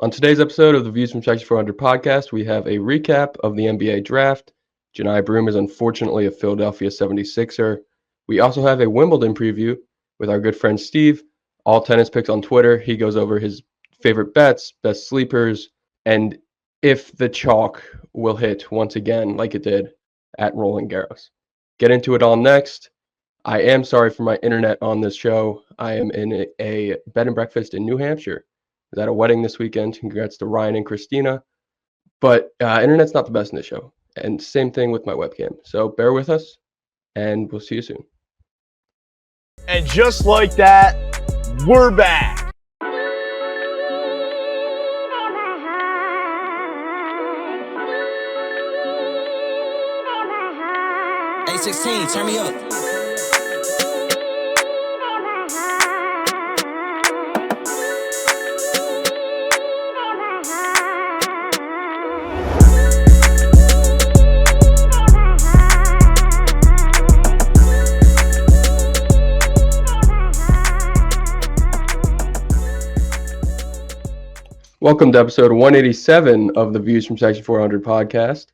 On today's episode of the Views from Section 400 podcast, we have a recap of the NBA draft. Johni Broome is unfortunately a Philadelphia 76er. We also have a Wimbledon preview with our good friend Steve. All tennis picks on Twitter. He goes over his favorite bets, best sleepers, and if the chalk will hit once again like it did at Roland Garros. Get into it all next. I am sorry for my internet on this show. I am in a bed and breakfast in New Hampshire. I was at a wedding this weekend. Congrats to Ryan and Christina. But internet's not the best in this show. And same thing with my webcam. So bear with us, and we'll see you soon. And just like that, we're back. A16, turn me up. Welcome to episode 187 of the Views from Section 400 podcast.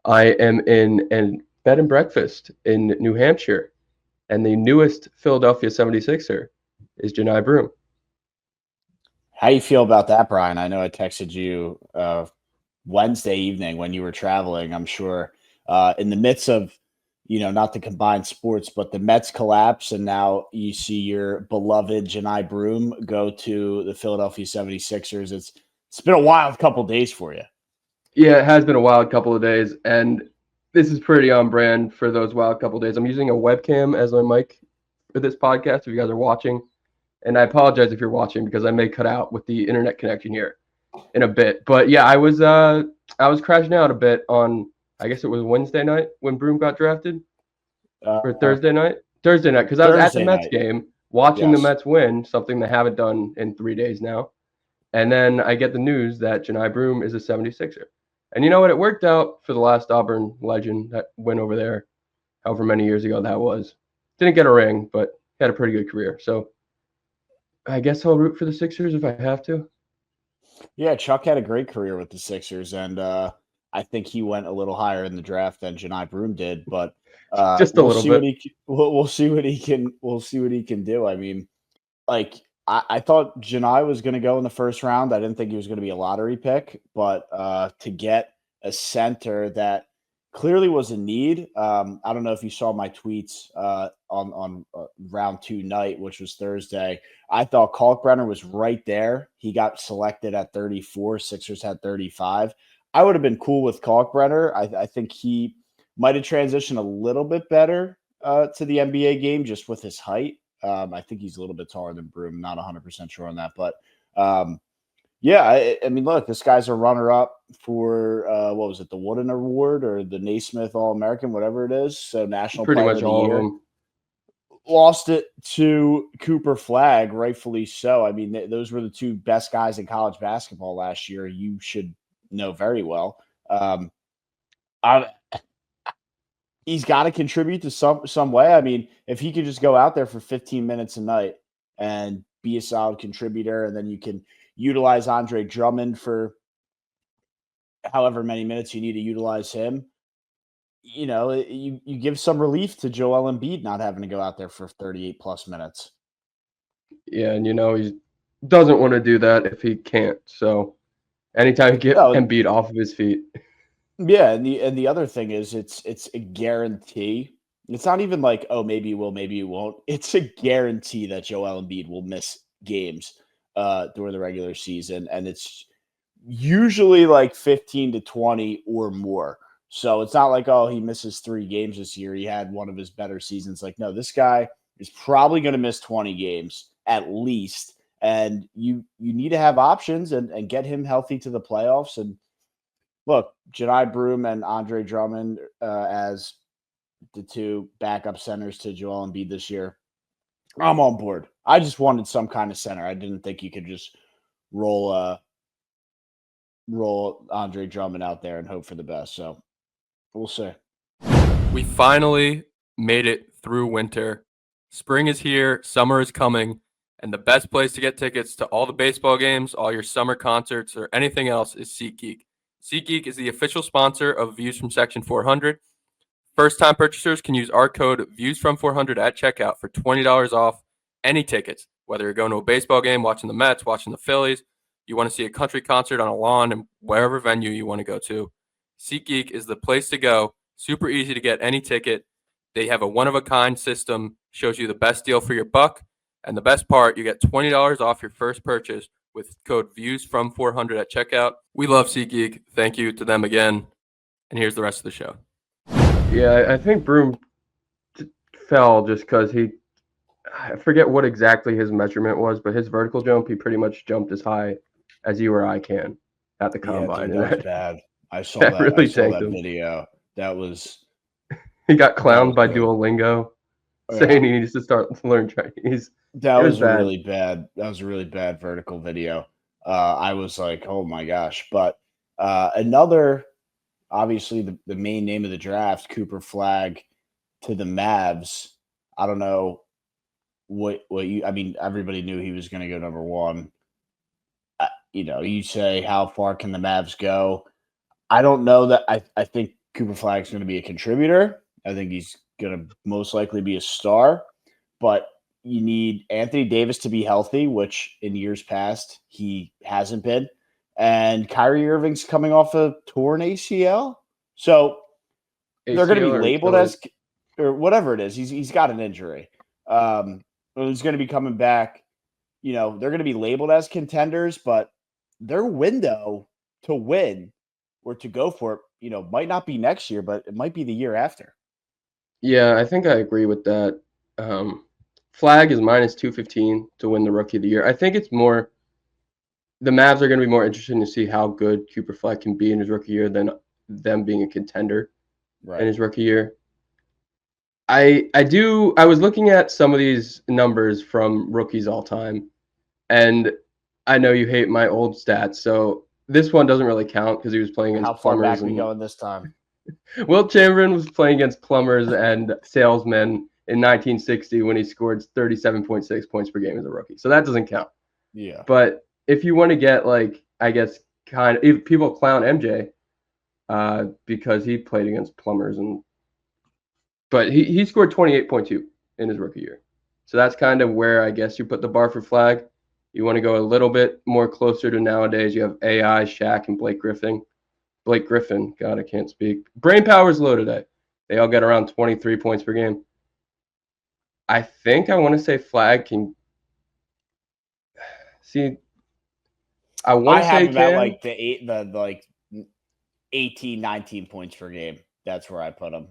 I am in a bed and breakfast in New Hampshire, and the newest Philadelphia 76er is Johni Broome. How you feel about that, Brian? I know I texted you Wednesday evening when you were traveling. I'm sure in the midst of, not the combined sports, but the Mets collapse, and now you see your beloved Johni Broome go to the Philadelphia 76ers. It's been a wild couple of days for you. Yeah, it has been a wild couple of days, and this is pretty on brand for those wild couple of days. I'm using a webcam as my mic for this podcast if you guys are watching, and I apologize if you're watching because I may cut out with the internet connection here in a bit. But yeah, I was crashing out a bit on, I guess it was Wednesday night when Broome got drafted, or Thursday night, because I was at the Mets game watching the Mets win, something they haven't done in 3 days now. And then I get the news that Johni Broome is a 76er. And you know what? It worked out for the last Auburn legend that went over there, however many years ago that was. Didn't get a ring, but had a pretty good career. So I guess I'll root for the Sixers if I have to. Yeah, Chuck had a great career with the Sixers, and I think he went a little higher in the draft than Johni Broome did. But just a little bit. We'll see what he can. We'll see what he can do. I mean, I thought Johni was going to go in the first round. I didn't think he was going to be a lottery pick, but to get a center that clearly was a need. I don't know if you saw my tweets on round 2 night, which was Thursday. I thought Kalkbrenner was right there. He got selected at 34. Sixers had 35. I would have been cool with Kalkbrenner. I think he might have transitioned a little bit better to the NBA game just with his height. I think he's a little bit taller than Broome. Not 100% sure on that. But, I mean, look, this guy's a runner-up for, what was it, the Wooden Award or the Naismith All-American, whatever it is. So National Pretty Player much of the all Year. of them. Lost it to Cooper Flagg, rightfully so. I mean, those were the two best guys in college basketball last year. You should know very well. He's got to contribute to some way. I mean, if he could just go out there for 15 minutes a night and be a solid contributor, and then you can utilize Andre Drummond for however many minutes you need to utilize him, you give some relief to Joel Embiid not having to go out there for 38 plus minutes. Yeah, and he doesn't want to do that if he can't. So anytime you get Embiid off of his feet. Yeah, and the other thing is it's a guarantee. It's not even like, oh, maybe you will, maybe you won't. It's a guarantee that Joel Embiid will miss games during the regular season, and it's usually like 15 to 20 or more. So it's not like, oh, he misses 3 games this year. He had one of his better seasons. Like, no, this guy is probably going to miss 20 games at least, and you need to have options and get him healthy to the playoffs. And look, Johni Broome and Andre Drummond as the 2 backup centers to Joel Embiid this year, I'm on board. I just wanted some kind of center. I didn't think you could just roll Andre Drummond out there and hope for the best. So we'll see. We finally made it through winter. Spring is here. Summer is coming. And the best place to get tickets to all the baseball games, all your summer concerts, or anything else is SeatGeek. SeatGeek is the official sponsor of Views from Section 400. First-time purchasers can use our code ViewsFrom400 at checkout for $20 off any tickets, whether you're going to a baseball game, watching the Mets, watching the Phillies, you want to see a country concert on a lawn, and wherever venue you want to go to. SeatGeek is the place to go. Super easy to get any ticket. They have a one-of-a-kind system, shows you the best deal for your buck. And the best part, you get $20 off your first purchase with code ViewsFrom400 at checkout. We love SeatGeek. Thank you to them again. And here's the rest of the show. Yeah, I think Broome fell just because I forget what exactly his measurement was, but his vertical jump, he pretty much jumped as high as you or I can at the combine. Yeah, dude, that was bad. I saw that that. Really I saw that him. Video. That was. He got clowned by Duolingo, saying he needs to start to learn Chinese. That was really bad. That was a really bad vertical video. I was like, oh my gosh. But another, obviously, the main name of the draft, Cooper Flagg to the Mavs. I don't know what you. I mean, everybody knew he was going to go number one. You say, how far can the Mavs go? I don't know that. I think Cooper Flagg's going to be a contributor. I think he's going to most likely be a star, but you need Anthony Davis to be healthy, which in years past he hasn't been. And Kyrie Irving's coming off a torn ACL. So they're going to be labeled as, or whatever it is. He's got an injury. He's going to be coming back. They're going to be labeled as contenders, but their window to win or to go for it, might not be next year, but it might be the year after. Yeah, I think I agree with that. Flagg is minus 215 to win the Rookie of the Year. I think it's more the Mavs are going to be more interested to see how good Cooper Flagg can be in his rookie year than them being a contender in his rookie year. I was looking at some of these numbers from rookies all time, and I know you hate my old stats, so this one doesn't really count because he was playing against plumbers. How far back are we going this time? Wilt Chamberlain was playing against plumbers and salesmen in 1960 when he scored 37.6 points per game as a rookie. So that doesn't count. Yeah. But if you want to get, I guess, if people clown MJ because he played against plumbers, but he scored 28.2 in his rookie year. So that's kind of where I guess you put the bar for Flagg. You want to go a little bit more closer to nowadays. You have AI, Shaq, and Blake Griffin. God, I can't speak. Brain power's low today. They all get around 23 points per game. I think I want to say Flagg can. See, I want to say about the 18, 19 points per game. That's where I put him.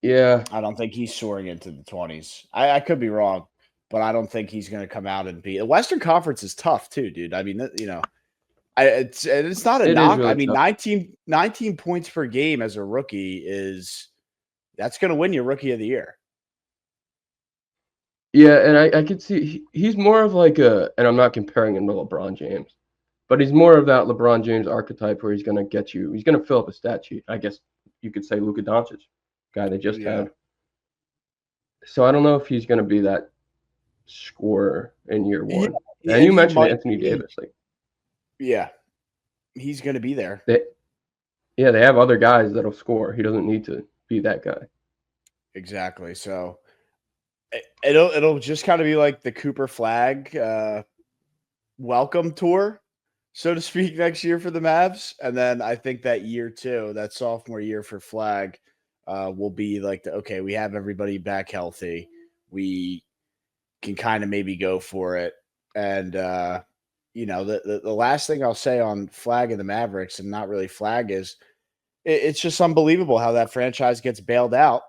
Yeah. I don't think he's soaring into the 20s. I could be wrong, but I don't think he's going to come out and be. The Western Conference is tough too, dude. I mean, it's not a knock. Really, I mean, 19 points per game as a rookie that's going to win you Rookie of the Year. Yeah, and I could see he's more of and I'm not comparing him to LeBron James, but he's more of that LeBron James archetype where he's going to fill up a stat sheet. I guess you could say Luka Doncic, guy they just had. So I don't know if he's going to be that scorer in year one. Yeah, and you mentioned Anthony Davis, yeah, he's going to be there. They have other guys that'll score. He doesn't need to be that guy. Exactly. So it'll just kind of be like the Cooper Flagg welcome tour, so to speak, next year for the Mavs. And then I think that year two, that sophomore year for Flagg, will be like okay, we have everybody back healthy. We can kind of maybe go for it. And the last thing I'll say on Flagg and the Mavericks, and not really Flagg, is it's just unbelievable how that franchise gets bailed out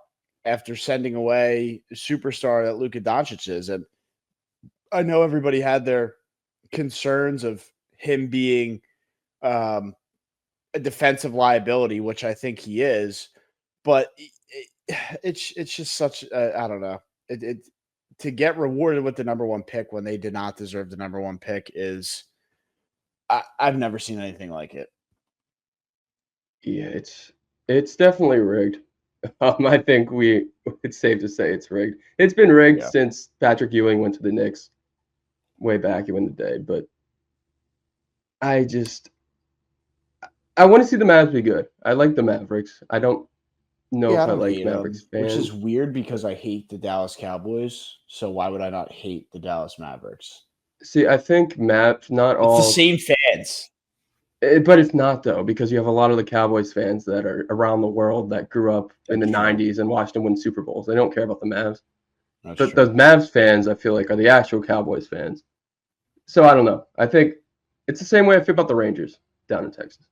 after sending away a superstar that Luka Doncic is. And I know everybody had their concerns of him being a defensive liability, which I think he is, but it's just such I don't know. To get rewarded with the number one pick when they did not deserve the number one pick is I've never seen anything like it. Yeah, it's definitely rigged. I think it's safe to say it's rigged. It's been rigged Yeah. since Patrick Ewing went to the Knicks way back in the day, but I want to see the Mavs be good. I like the Mavericks. I don't know Yeah, I if I don't like hate Mavericks them, which is fans. weird because I hate the Dallas Cowboys. So why would I not hate the Dallas Mavericks? See, I think Mavs, not It's the all, same fans. but it's not though, because you have a lot of the Cowboys fans that are around the world that grew up in the That's true. 90s and watched them win Super Bowls. They don't care about the Mavs. That's But true. the Mavs fans, I feel like, are the actual Cowboys fans. So I don't know. I think it's the same way I feel about the Rangers down in Texas.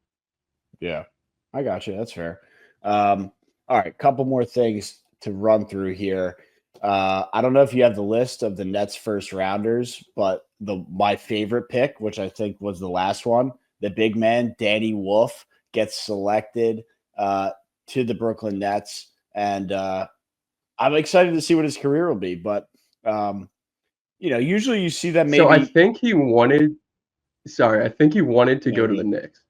Yeah, I got you. That's fair. All right, couple more things to run through here. I don't know if you have the list of the Nets first rounders, but my favorite pick, which I think was the last one, the big man Danny Wolf gets selected to the Brooklyn Nets, and I'm excited to see what his career will be. But usually you see that maybe So I think he wanted. Sorry, I think he wanted to no, go to the Knicks.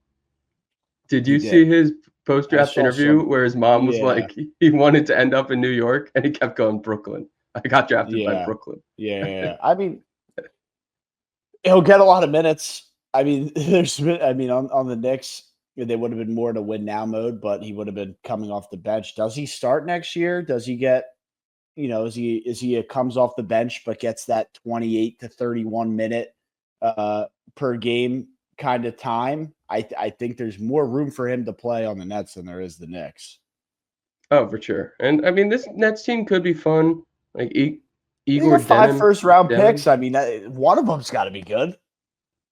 Did he you see did. his I post-draft saw interview some. where his mom was Yeah, like, he wanted to end up in New York and he kept going Brooklyn. I got drafted by yeah, Brooklyn. yeah. I mean, he'll get a lot of minutes. I mean, on the Knicks, they would have been more in a win now mode, but he would have been coming off the bench. Does he start next year? Does he get, is he a comes off the bench but gets that 28 to 31 minute per game kind of time? I think there's more room for him to play on the Nets than there is the Knicks. Oh, for sure. And I mean, this Nets team could be fun. Like They Igor got 5 Denim. first round Devin. picks. I mean, one of them's got to be good.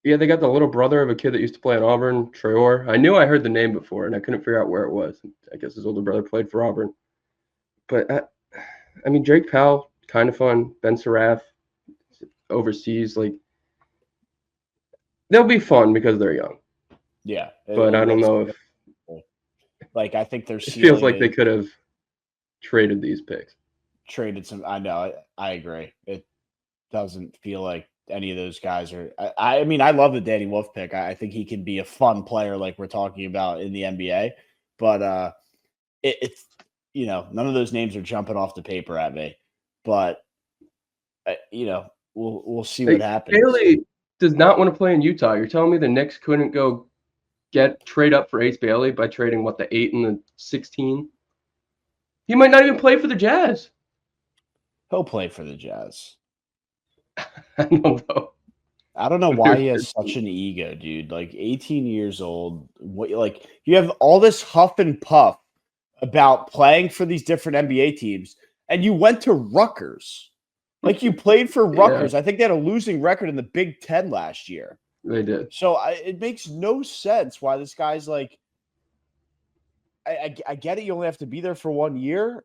Yeah, they got the little brother of a kid that used to play at Auburn, Traore. I knew I heard the name before, and I couldn't figure out where it was. I guess his older brother played for Auburn. But, I mean, Drake Powell, kind of fun. Ben Seraph, overseas. Like, they'll be fun because they're young. Yeah, But I don't know if like I think their it feels ceiling like they is could have traded these picks. traded some. I know. I agree. It doesn't feel like any of those guys are. I mean, I love the Danny Wolf pick. I think he can be a fun player, like we're talking about in the NBA. But it's none of those names are jumping off the paper at me. But we'll see what Like, happens. Bailey does not want to play in Utah. You're telling me the Knicks couldn't go trade up for Ace Bailey by trading the 8 and the 16? He might not even play for the Jazz. He'll play for the Jazz. I don't know. I don't know why he has such an ego, dude. Like 18 years old. Like you have all this huff and puff about playing for these different NBA teams, and you went to Rutgers. Like you played for Rutgers. Yeah. I think they had a losing record in the Big Ten last year. They did. So it makes no sense why this guy's like. I get it. You only have to be there for 1 year,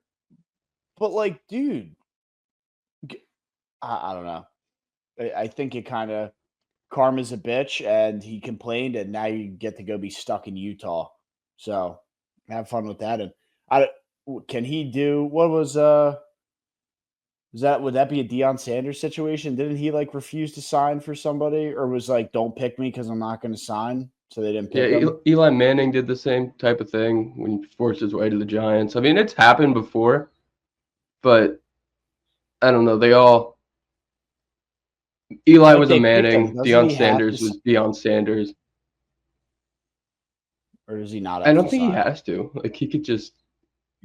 but like, dude, I don't know. I think it kind of karma's a bitch, and he complained, and now you get to go be stuck in Utah. So have fun with that. And can he do what was would that be a Deion Sanders situation? Didn't he like refuse to sign for somebody, or was like, don't pick me because I'm not going to sign? So they didn't pick him. Eli Manning did the same type of thing when he forced his way to the Giants. I mean, it's happened before, but I don't know. Eli was a Manning. Deion Sanders was Deion Sanders. Or does he not? I don't think he has to. Like he could just stay.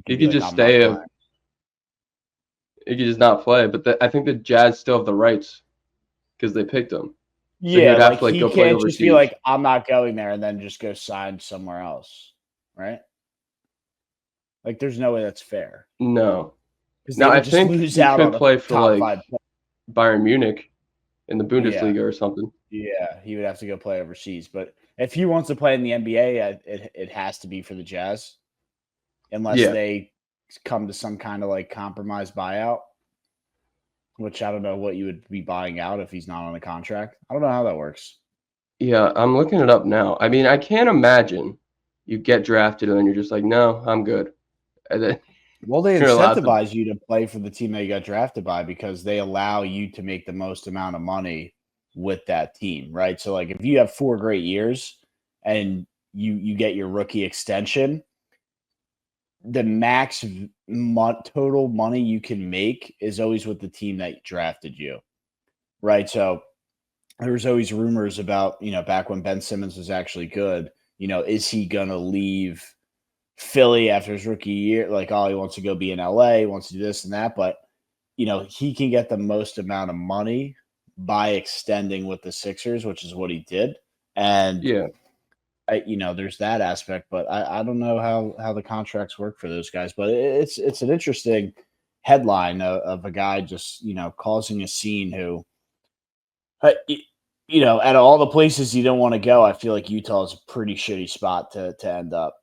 He could just not play. But I think the Jazz still have the rights because they picked him. So yeah, like he can't just be like, I'm not going there and then just go sign somewhere else, right? Like, there's no way that's fair. No. Now I think he could play for like Bayern Munich in the Bundesliga or something. Yeah, he would have to go play overseas. But if he wants to play in the NBA, it has to be for the Jazz, unless they come to some kind of like compromise buyout. Which I don't know what you would be buying out if he's not on a contract. I don't know how that works. Yeah, I'm looking it up now. I mean, I can't imagine you get drafted and then you're just like, no, I'm good. And then well, they incentivize you to play for the team that you got drafted by because they allow you to make the most amount of money with that team, right? So, like, if you have 4 great years and you get your rookie extension, the max total money you can make is always with the team that drafted you, right? So there was always rumors about, back when Ben Simmons was actually good, is he going to leave Philly after his rookie year? Like, oh, he wants to go be in LA, wants to do this and that. But, he can get the most amount of money by extending with the Sixers, which is what he did. And, Yeah. There's that aspect, but I don't know how the contracts work for those guys. But it's an interesting headline of a guy just, causing a scene who, out of all the places you don't want to go, I feel like Utah is a pretty shitty spot to end up.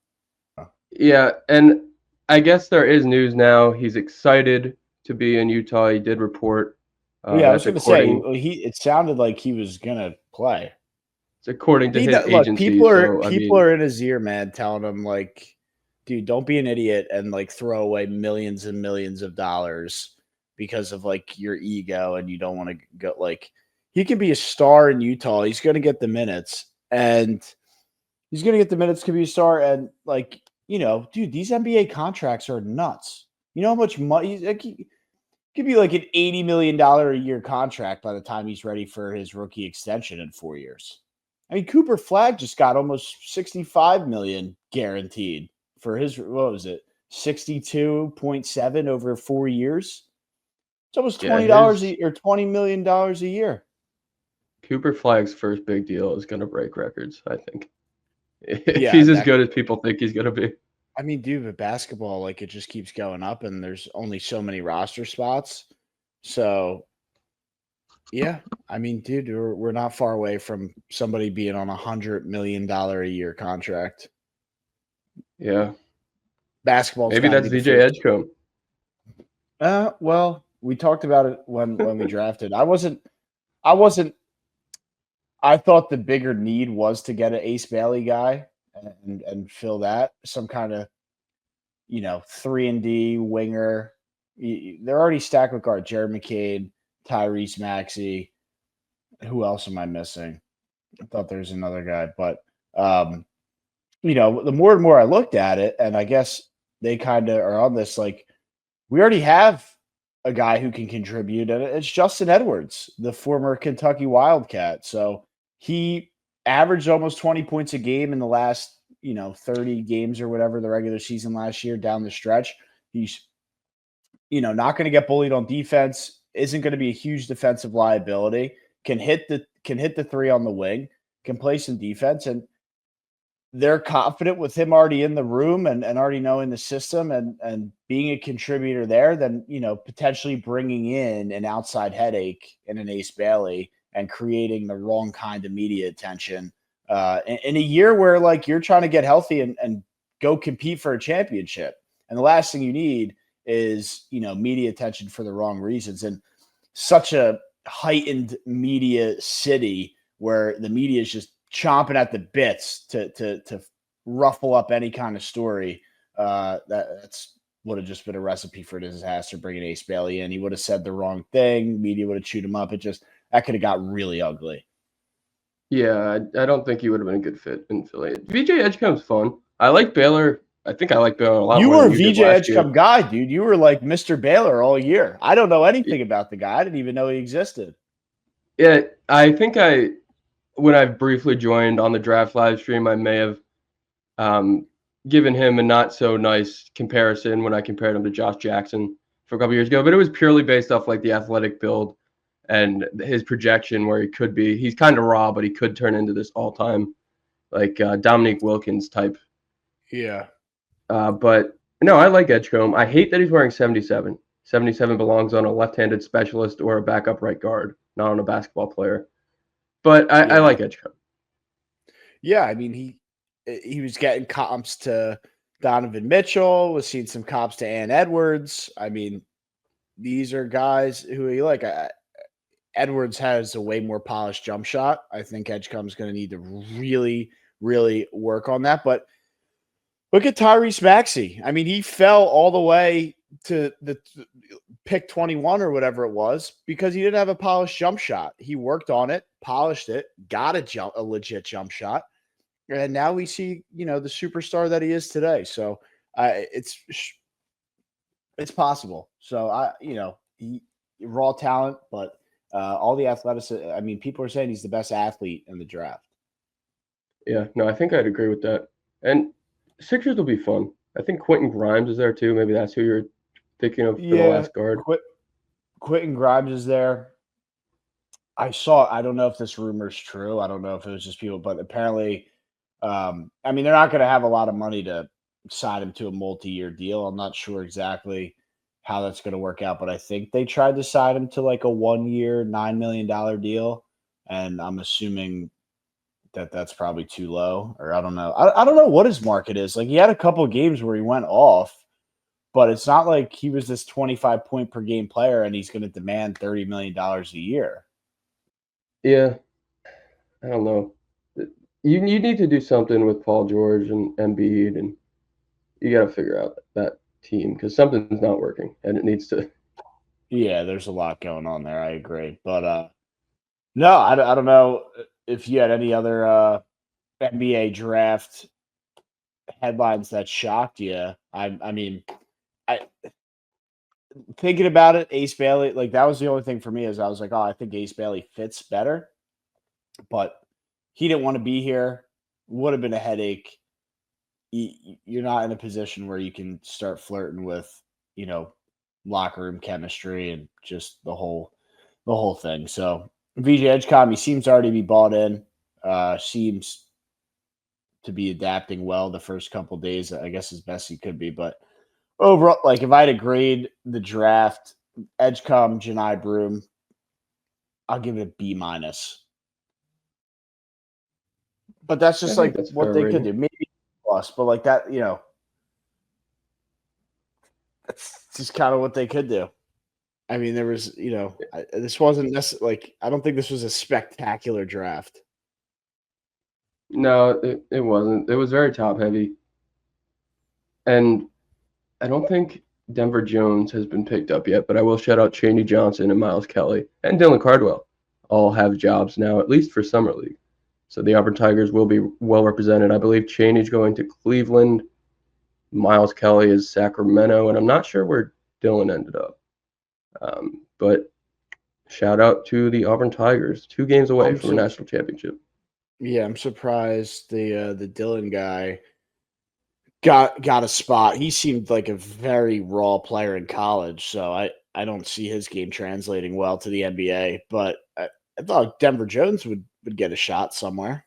Yeah, and I guess there is news now. He's excited to be in Utah. He did report. I was going to say it sounded like he was going to play. It's according to his agency. People are in his ear, man, telling him like, dude, don't be an idiot and like throw away millions and millions of dollars because of like your ego and you don't want to go. Like, he can be a star in Utah. He's going to get the minutes, and he's going to get the minutes to be a star. And like, dude, these NBA contracts are nuts. You know how much money? He could be like an $80 million a year contract by the time he's ready for his rookie extension in 4 years. I mean, Cooper Flagg just got almost $65 million guaranteed for his, what was it, 62.7 over 4 years. It's almost $20 or $20 million a year. Cooper Flagg's first big deal is going to break records, I think. If he's as good as people think he's going to be. I mean, dude, but basketball, like, it just keeps going up, and there's only so many roster spots. So, yeah, I mean, dude, we're not far away from somebody being on $100 million a year contract. Yeah. Basketball. Maybe that's VJ Edgecombe. Well, we talked about it when we drafted. I thought the bigger need was to get an Ace Bailey guy and fill that, some kind of, 3-and-D winger. They're already stacked with guard. Jared McCabe, Tyrese Maxey. Who else am I missing? I thought there's another guy, but the more and more I looked at it, and I guess they kind of are on this, like, we already have a guy who can contribute, and it's Justin Edwards, the former Kentucky Wildcat. So he averaged almost 20 points a game in the last, 30 games or whatever the regular season last year down the stretch. He's, not going to get bullied on defense, isn't going to be a huge defensive liability, can hit the three on the wing, can play some defense, and they're confident with him already in the room and already knowing the system and being a contributor there, then, potentially bringing in an outside headache in an Ace Bailey and creating the wrong kind of media attention in a year where, like, you're trying to get healthy and go compete for a championship. And the last thing you need is, media attention for the wrong reasons. And such a heightened media city where the media is just chomping at the bits to ruffle up any kind of story. That's would have just been a recipe for disaster, bringing Ace Bailey in. He would have said the wrong thing. Media would have chewed him up. That could have got really ugly. Yeah, I don't think he would have been a good fit in Philly. VJ Edgecombe's fun. I like Baylor. I think I like Baylor a lot. You were a VJ Edgecombe guy, dude. You were like Mr. Baylor all year. I don't know anything about the guy. I didn't even know he existed. Yeah, I think when I briefly joined on the draft live stream, I may have given him a not so nice comparison when I compared him to Josh Jackson for a couple years ago, but it was purely based off like the athletic build and his projection where he could be. He's kind of raw, but he could turn into this all-time like Dominique Wilkins type. Yeah. But no, I like Edgecombe. I hate that he's wearing 77. 77 belongs on a left-handed specialist or a backup right guard, not on a basketball player. But I like Edgecombe. Yeah, I mean, he was getting comps to Donovan Mitchell, was seeing some comps to Ann Edwards. I mean, these are guys who you like. Edwards has a way more polished jump shot. I think Edgecombe's going to need to really, really work on that. But look at Tyrese Maxey. I mean, he fell all the way to the pick 21 or whatever it was because he didn't have a polished jump shot. He worked on it, polished it, got a legit jump shot. And now we see, the superstar that he is today. So It's possible. So raw talent, but all the athleticism. I mean, people are saying he's the best athlete in the draft. Yeah, no, I think I'd agree with that. And Sixers will be fun. I think Quentin Grimes is there too. Maybe that's who you're thinking of for the last guard. Quentin Grimes is there. I don't know if this rumor is true. I don't know if it was just people, but apparently, I mean, they're not going to have a lot of money to sign him to a multi-year deal. I'm not sure exactly how that's going to work out, but I think they tried to sign him to like a 1-year, $9 million deal. And I'm assuming that that's probably too low, or I don't know. I don't know what his market is. Like, he had a couple of games where he went off, but it's not like he was this 25 point per game player and he's going to demand $30 million a year. Yeah, I don't know. You need to do something with Paul George and Embiid, and you got to figure out that team because something's not working, and it needs to. Yeah, there's a lot going on there. I agree, but no, I don't know if you had any other NBA draft headlines that shocked you. I mean, thinking about it, Ace Bailey, like that was the only thing for me is I was like, oh, I think Ace Bailey fits better, but he didn't want to be here. Would have been a headache. You're not in a position where you can start flirting with, locker room chemistry and just the whole thing. So VJ Edgecombe, he seems already to be bought in. Seems to be adapting well the first couple days, I guess as best he could be. But overall, like if I had to grade the draft, Edgecombe, Johni, Broome, I'll give it a B-. But that's just like what they could do. Maybe plus, but like that, that's just kind of what they could do. I mean, there was, this wasn't necessarily like, I don't think this was a spectacular draft. No, it wasn't. It was very top heavy. And I don't think Denver Jones has been picked up yet, but I will shout out Chaney Johnson and Miles Kelly and Dylan Cardwell. All have jobs now, at least for Summer League. So the Auburn Tigers will be well represented. I believe Chaney's going to Cleveland. Miles Kelly is Sacramento, and I'm not sure where Dylan ended up. But shout out to the Auburn Tigers, 2 games away from a national championship. Yeah, I'm surprised the Dylan guy got a spot. He seemed like a very raw player in college, so I don't see his game translating well to the NBA. But I thought Denver Jones would get a shot somewhere.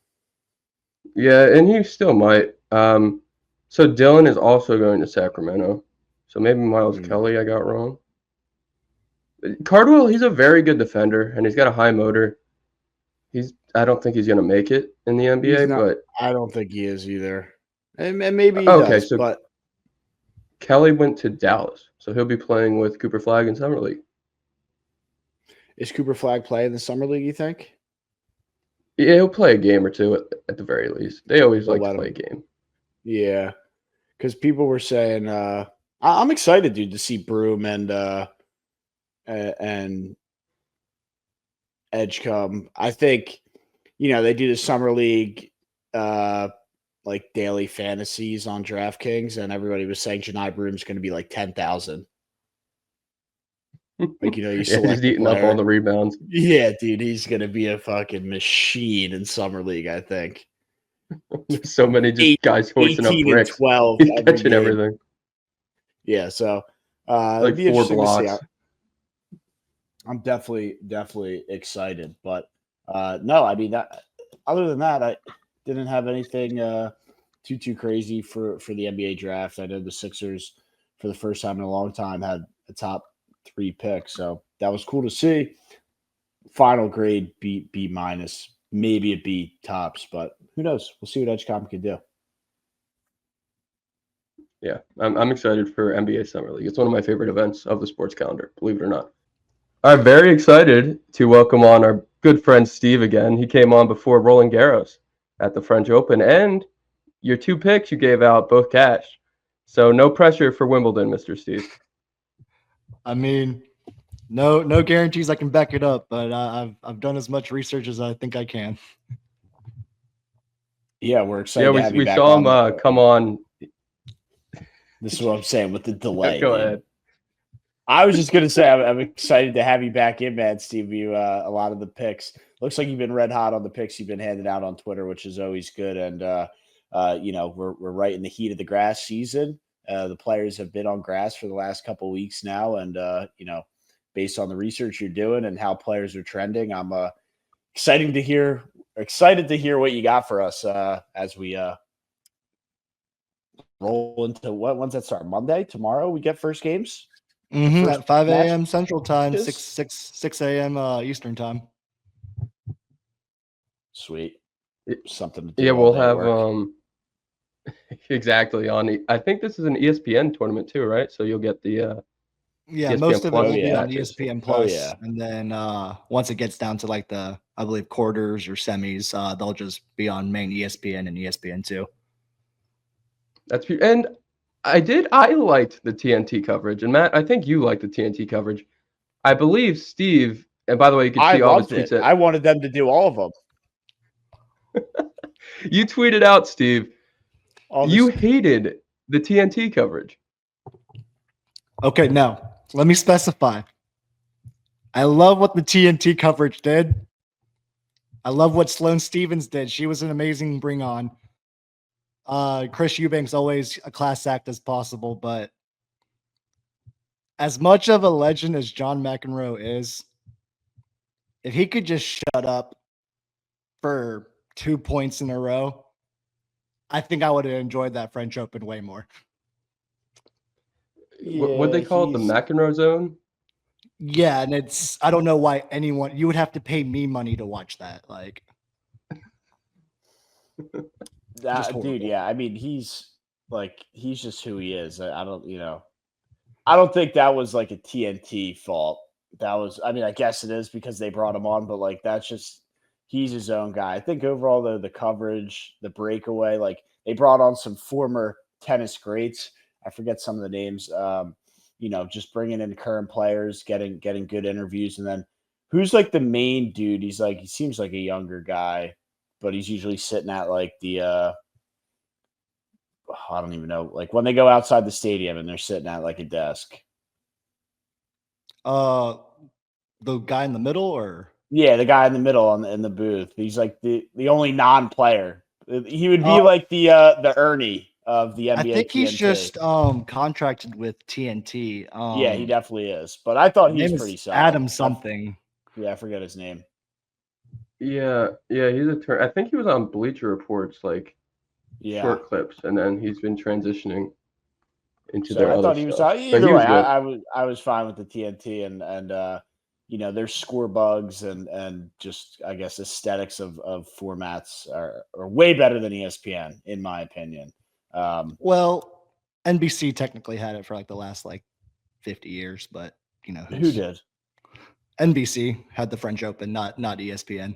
Yeah, and he still might. So Dylan is also going to Sacramento. So maybe Miles Kelly I got wrong. Cardwell, he's a very good defender, and he's got a high motor. I don't think he's going to make it in the NBA, but I don't think he is either. And maybe he does, but Kelly went to Dallas, so he'll be playing with Cooper Flagg in Summer League. Is Cooper Flagg playing the Summer League, you think? Yeah, he'll play a game or two at the very least. They always like to play a game. Yeah, because people were saying, I'm excited, dude, to see Broome and Edgecombe. I think, they do the Summer League like daily fantasies on DraftKings, and everybody was saying Johni Broome's going to be like 10,000. Like, you select he's eating up all the rebounds. Yeah, dude, he's going to be a fucking machine in Summer League, I think. There's so many just guys hoisting up bricks. 12 he's catching everything. Yeah, so like 4 blocks. I'm definitely excited, but no, I mean other than that, I didn't have anything too crazy for the NBA draft. I know the Sixers, for the first time in a long time, had a top 3 pick, so that was cool to see. Final grade B-, maybe a B tops, but who knows? We'll see what Edgecombe can do. Yeah, I'm excited for NBA Summer League. It's one of my favorite events of the sports calendar, believe it or not. I'm very excited to welcome on our good friend Steve again. He came on before Roland Garros at the French Open, and your 2 picks you gave out both cash. So no pressure for Wimbledon, Mr. Steve. I mean, no guarantees I can back it up, but I've done as much research as I think I can. Yeah, we're excited. Yeah, we saw him come on. This is what I'm saying with the delay. Go dude. ahead. I was just gonna say I'm excited to have you back in, man, Steve. You a lot of the picks. Looks like you've been red hot on the picks you've been handing out on Twitter, which is always good. And we're right in the heat of the grass season. The players have been on grass for the last couple of weeks now, and based on the research you're doing and how players are trending, I'm excited to hear what you got for us as we roll into when's that start? Monday? Tomorrow we get first games? At 5 match a.m. Central Time, is- 6 a.m. Eastern Time. Sweet. Something to do. Yeah, all we'll day have work. exactly on. I think this is an ESPN tournament too, right? So you'll get the Yeah, ESPN most of it Plus will be on matches. ESPN Plus, yeah. and then once it gets down to like the, I believe, quarters or semis, they'll just be on main ESPN and ESPN2. and I liked the TNT coverage, and Matt, I think you liked the TNT coverage. I believe Steve, and by the way, you can I see all his loved it. tweets. I wanted them to do all of them. You tweeted out, Steve, All you this- hated the TNT coverage. Okay, now let me specify. I love what the TNT coverage did. I love what Sloane Stevens did. She was an amazing bring on. Chris Eubank's always a class act as possible, but as much of a legend as John McEnroe is, if he could just shut up for 2 points in a row, I think I would have enjoyed that French Open way more. What they call it, the McEnroe zone? Yeah, and I don't know why you would have to pay me money to watch that. Like, just dude, horrible. yeah. I mean, he's just who he is. I don't think that was like a TNT fault. That was, I mean, I guess it is because they brought him on, but like that's just he's his own guy. I think overall though, the coverage, the breakaway, like they brought on some former tennis greats. I forget some of the names. Just bringing in current players, getting good interviews, and then who's like the main dude? He seems like a younger guy, but he's usually sitting at like the I don't even know, like when they go outside the stadium and they're sitting at like a desk. The guy in the middle, or Yeah, the guy in the middle in the booth. He's like the only non-player. He would be like the Ernie of the NBA. I think he's TNT. just contracted with TNT. Yeah, he definitely is. But I thought he's pretty solid. Adam something. I forget his name. Yeah, he's I think he was on Bleacher Report's short clips, and then he's been transitioning into their other stuff. He was either way. I was fine with the TNT and their score bugs and just I guess aesthetics of formats are way better than ESPN in my opinion. Well, NBC technically had it for like the last 50 years, but who did? NBC had the French Open, not ESPN.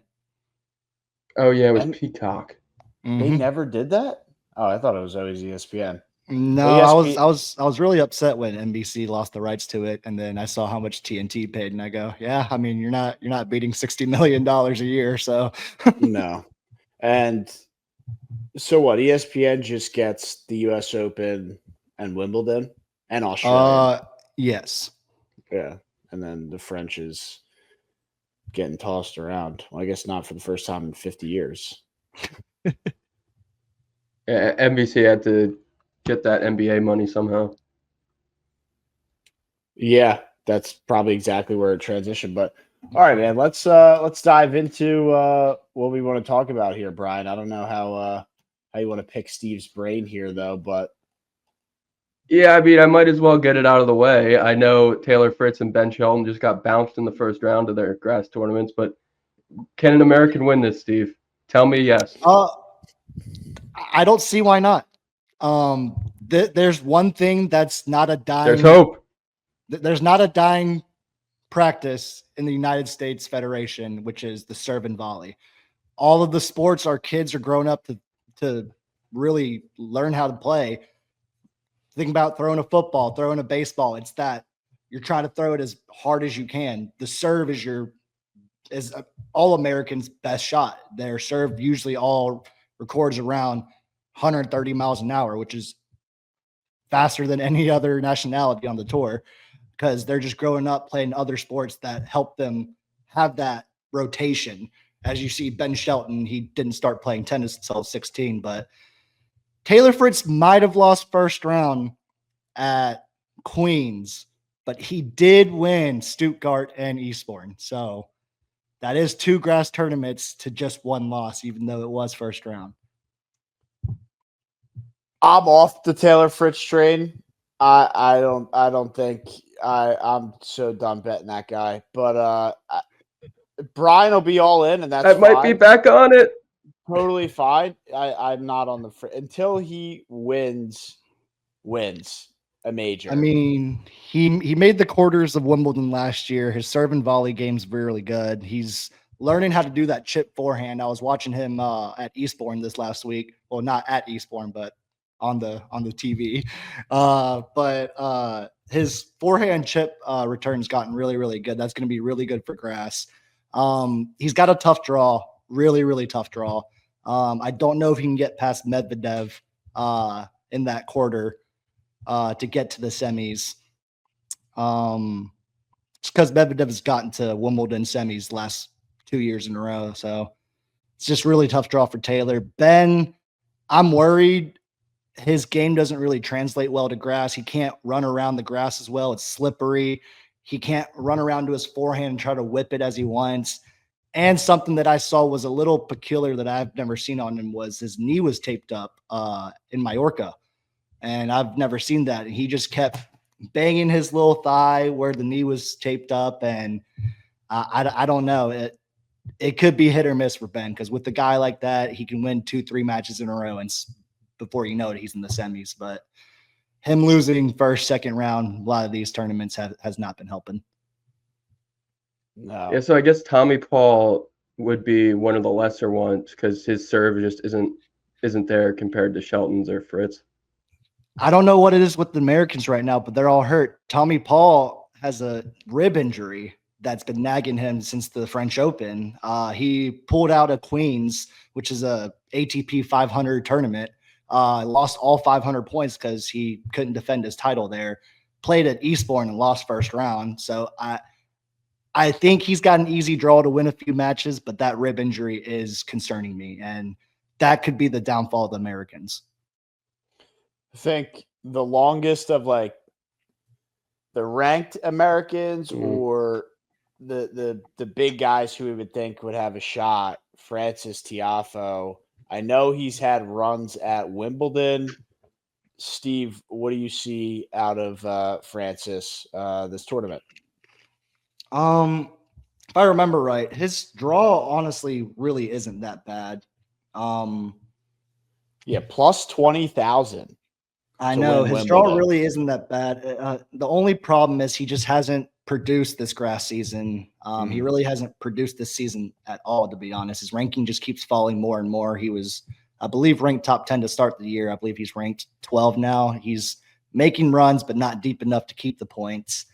Oh yeah, it was Peacock. They never did that? Oh, I thought it was always ESPN. No, I was really upset when NBC lost the rights to it, and then I saw how much TNT paid, and I go, yeah, I mean, you're not beating $60 million a year, so no. And so what? ESPN just gets the U.S. Open and Wimbledon and Australia. Yes. Yeah, and then the French is getting tossed around. Well, I guess not for the first time in 50 years. Yeah, NBC had to get that NBA money somehow. Yeah, that's probably exactly where it transitioned. But all right, man, let's dive into what we want to talk about here, Brian. I don't know how you want to pick Steve's brain here, though, but yeah, I mean, I might as well get it out of the way. I know Taylor Fritz and Ben Shelton just got bounced in the first round of their grass tournaments, but can an American win this, Steve? Tell me yes. I don't see why not. There's one thing that's not a dying. There's hope. There's not a dying practice in the United States Federation, which is the serve and volley. All of the sports our kids are grown up to really learn how to play. Think about throwing a football, throwing a baseball. It's that you're trying to throw it as hard as you can. The serve is all Americans' best shot. Their serve usually all records around 130 miles an hour, which is faster than any other nationality on the tour because they're just growing up playing other sports that help them have that rotation. As you see, Ben Shelton, he didn't start playing tennis until 16, but Taylor Fritz might have lost first round at Queens, but he did win Stuttgart and Eastbourne. So that is 2 grass tournaments to just 1 loss, even though it was first round. I'm off the Taylor Fritz train. I don't think I'm so done betting that guy. But Brian will be all in, and that's I might be back on it. totally fine. I'm not on the until he wins a major. I mean, he made the quarters of Wimbledon last year. His serve and volley game's really good. He's learning how to do that chip forehand. I was watching him at Eastbourne this last week. Well, not at Eastbourne, but on the TV. But his forehand chip return's gotten really, really good. That's going to be really good for grass. He's got a tough draw, really, really tough draw. I don't know if he can get past Medvedev in that quarter to get to the semis. It's because Medvedev has gotten to Wimbledon semis last 2 years in a row. So it's just really tough draw for Taylor. Ben, I'm worried his game doesn't really translate well to grass. He can't run around the grass as well. It's slippery. He can't run around to his forehand and try to whip it as he wants. And something that I saw was a little peculiar that I've never seen on him was his knee was taped up in Mallorca. And I've never seen that. And he just kept banging his little thigh where the knee was taped up. And I don't know. It could be hit or miss for Ben because with a guy like that, he can win 2-3 matches in a row. And before you know it, he's in the semis. But him losing first, second round, a lot of these tournaments has not been helping. No. Yeah, so I guess Tommy Paul would be one of the lesser ones because his serve just isn't there compared to Shelton's or Fritz. I don't know what it is with the Americans right now, but they're all hurt. Tommy Paul has a rib injury that's been nagging him since the French Open. He pulled out of Queens, which is a ATP 500 tournament. Lost all 500 points because he couldn't defend his title there. Played at Eastbourne and lost first round. So I think he's got an easy draw to win a few matches, but that rib injury is concerning me, and that could be the downfall of the Americans. I think the longest of like the ranked Americans or the big guys who we would think would have a shot, Francis Tiafoe. I know he's had runs at Wimbledon. Steve, what do you see out of Francis this tournament? If I remember right, his draw honestly really isn't that bad. Yeah, plus 20,000. I know his draw really isn't that bad. The only problem is he just hasn't produced this grass season. He really hasn't produced this season at all, to be honest. His ranking just keeps falling more and more. He was, I believe, ranked top 10 to start the year. I believe he's ranked 12 now. He's making runs, but not deep enough to keep the points.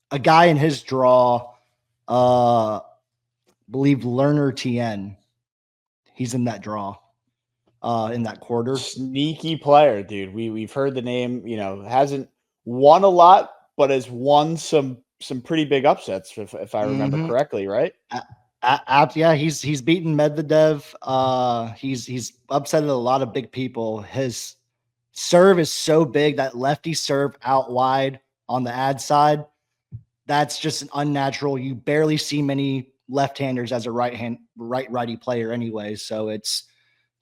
A guy in his draw, believe Lerner Tien. He's in that draw. In that quarter. Sneaky player, dude. We've heard the name, hasn't won a lot, but has won some pretty big upsets, if I remember correctly, right? Yeah, he's beaten Medvedev. He's upsetted a lot of big people. His serve is so big, that lefty serve out wide on the ad side. That's just an unnatural. You barely see many left-handers as a righty player anyway. So it's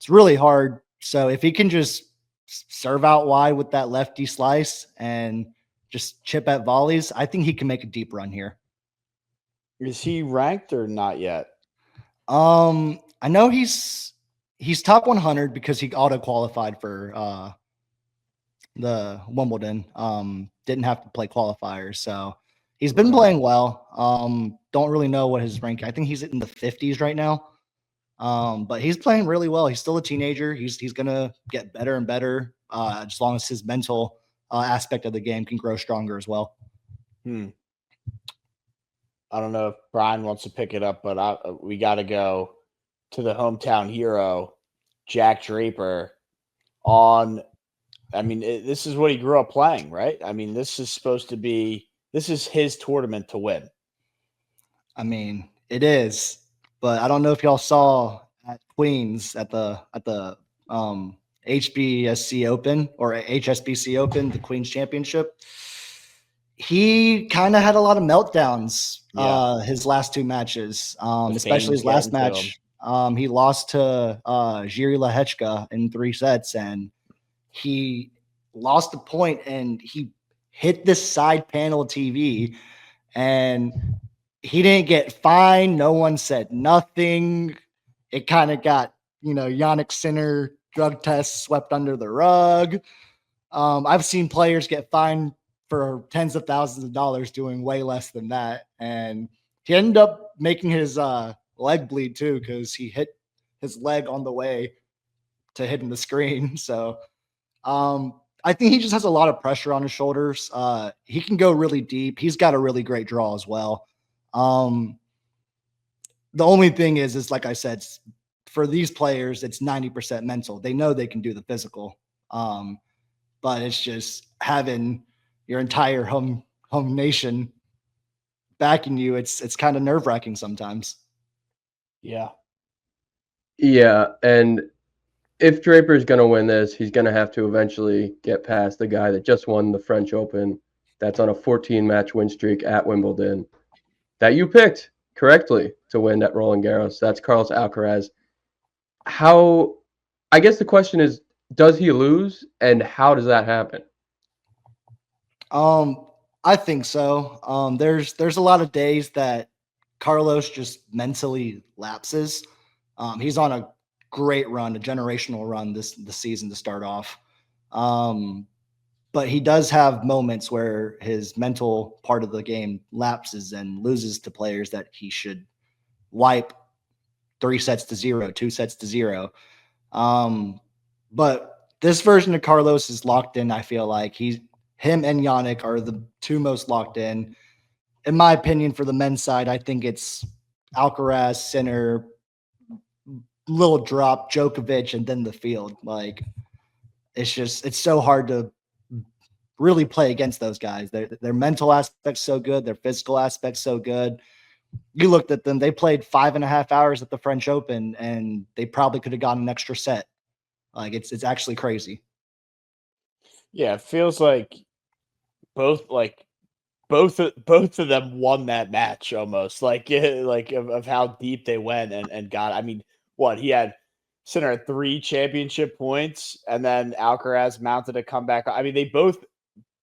really hard. So if he can just serve out wide with that lefty slice and just chip at volleys, I think he can make a deep run here. Is he ranked or not yet? I know he's top 100 because he auto qualified for the Wimbledon. Didn't have to play qualifiers, so he's been playing well. Don't really know what his rank. I think he's in the 50s right now. But he's playing really well. He's still a teenager. He's gonna get better and better as long as his mental aspect of the game can grow stronger as well. I don't know if Brian wants to pick it up, but we got to go to the hometown hero, Jack Draper, on I mean, this is what he grew up playing, right? I mean, this is his tournament to win. I mean, it is, but I don't know if y'all saw at Queens at the HBSC Open or HSBC Open, the Queens Championship. He kind of had a lot of meltdowns his last two matches, especially his last match. He lost to Jiří Lehečka in 3 sets, and he lost the point, and he hit this side panel TV, and he didn't get fined. No one said nothing. It kind of got, Jannik Sinner drug tests swept under the rug. I've seen players get fined for tens of thousands of dollars doing way less than that. And he ended up making his leg bleed too, because he hit his leg on the way to hitting the screen. So I think he just has a lot of pressure on his shoulders. He can go really deep. He's got a really great draw as well. The only thing is like I said, for these players, it's 90% mental. They know they can do the physical. But it's just having your entire home nation backing you. It's kind of nerve-wracking sometimes. Yeah. Yeah, and if Draper's going to win this, he's going to have to eventually get past the guy that just won the French Open, that's on a 14-match win streak at Wimbledon, that you picked correctly to win at Roland Garros. That's Carlos Alcaraz. I guess the question is, does he lose, and how does that happen? I think so. There's a lot of days that Carlos just mentally lapses. He's on a great run, a generational run this season to start off. But he does have moments where his mental part of the game lapses and loses to players that he should wipe 3-0, 2-0. But this version of Carlos is locked in. I feel like him and Jannik are the two most locked in. In my opinion, for the men's side, I think it's Alcaraz, Sinner, little drop, Djokovic, and then the field. Like, it's so hard to really play against those guys. Their mental aspect's so good, their physical aspect's so good. You looked at them, they played 5.5 hours at the French Open, and they probably could have gotten an extra set. Like, it's actually crazy. Yeah, it feels like both of them won that match almost. Like of how deep they went and got. I mean, he had Sinner at 3 championship points, and then Alcaraz mounted a comeback. I mean, they both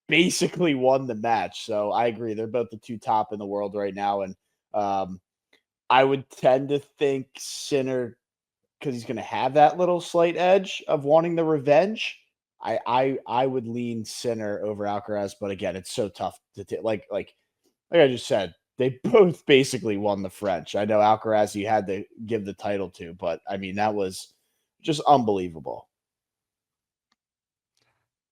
basically won the match. So I agree, they're both the two top in the world right now, and I would tend to think Sinner, because he's going to have that little slight edge of wanting the revenge. I would lean Sinner over Alcaraz, but again, it's so tough to like I just said, they both basically won the French. I know Alcaraz you had to give the title to, but I mean, that was just unbelievable.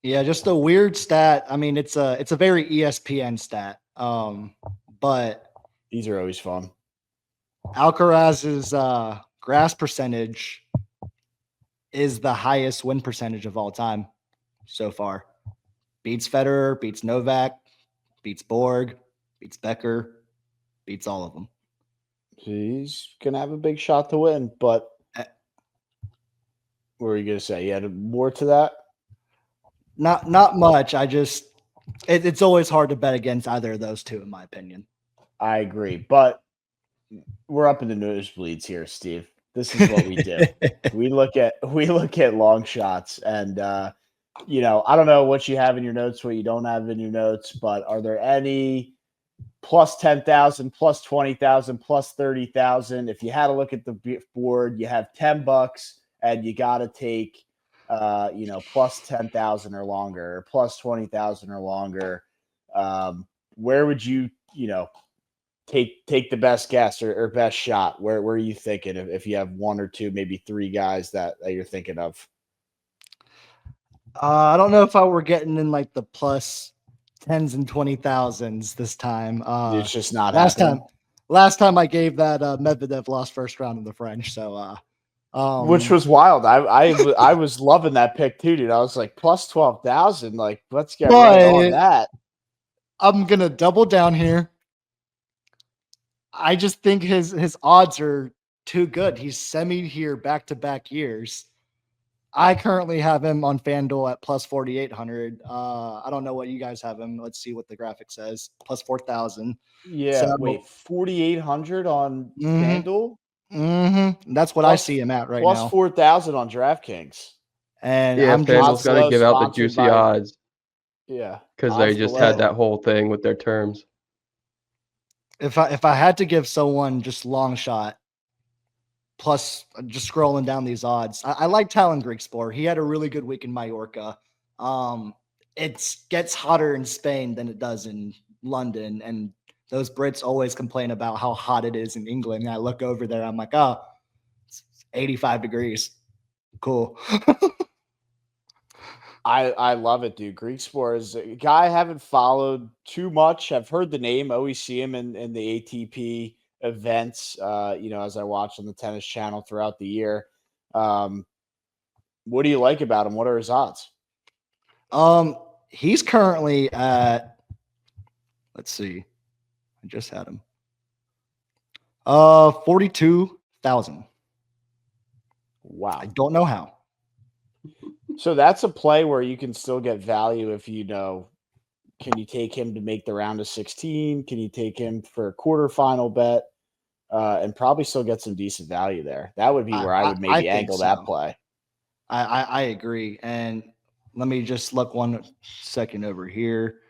Yeah, just a weird stat. I mean, it's a very ESPN stat. But these are always fun. Alcaraz's grass percentage is the highest win percentage of all time so far. Beats Federer, beats Novak, beats Borg, beats Becker, beats all of them. He's going to have a big shot to win, but what were you going to say? You had more to that? Not much. It's always hard to bet against either of those two, in my opinion. I agree, but we're up in the nosebleeds here, Steve. This is what we do. we look at long shots, and I don't know what you have in your notes, what you don't have in your notes, but are there any plus 10,000, plus 20,000, plus 30,000? If you had to look at the board, you have $10, and you got to take plus 10,000 or longer, or plus 20,000 or longer. Where would you take the best guess or best shot? Where are you thinking if you have one or two, maybe 3 guys that you're thinking of? I don't know if I were getting in like the plus 10s and 20,000s this time. It's just not last happening. time I gave that Medvedev lost first round in the French. So Which was wild. I was loving that pick too, dude. I was like plus 12,000. Like, let's get right on that. I'm gonna double down here. I just think his odds are too good. He's semied here back-to-back years. I currently have him on FanDuel at plus 4,800. I don't know what you guys have him. Let's see what the graphic says. Plus 4,000. Yeah. So, wait, 4,800 on FanDuel? Mm-hmm. That's what I see him at right now. Plus 4,000 on DraftKings. And yeah, FanDuel's going to give out the juicy odds. Yeah. Because they just had that whole thing with their terms. If I had to give someone just long shot, plus just scrolling down these odds, I like Talon Grigspor. He had a really good week in Mallorca. It gets hotter in Spain than it does in London, and those Brits always complain about how hot it is in England. And I look over there, I'm like, oh, it's 85 degrees. Cool. I love it, dude. Grigspor is a guy I haven't followed too much. I've heard the name, always see him in the ATP events, as I watch on the tennis channel throughout the year. What do you like about him? What are his odds? He's currently at, let's see, I just had him. 42,000. Wow. I don't know how. So that's a play where you can still get value if can you take him to make the round of 16? Can you take him for a quarterfinal bet? And probably still get some decent value there. That would be where I would maybe angle that play. I agree. And let me just look one second over here.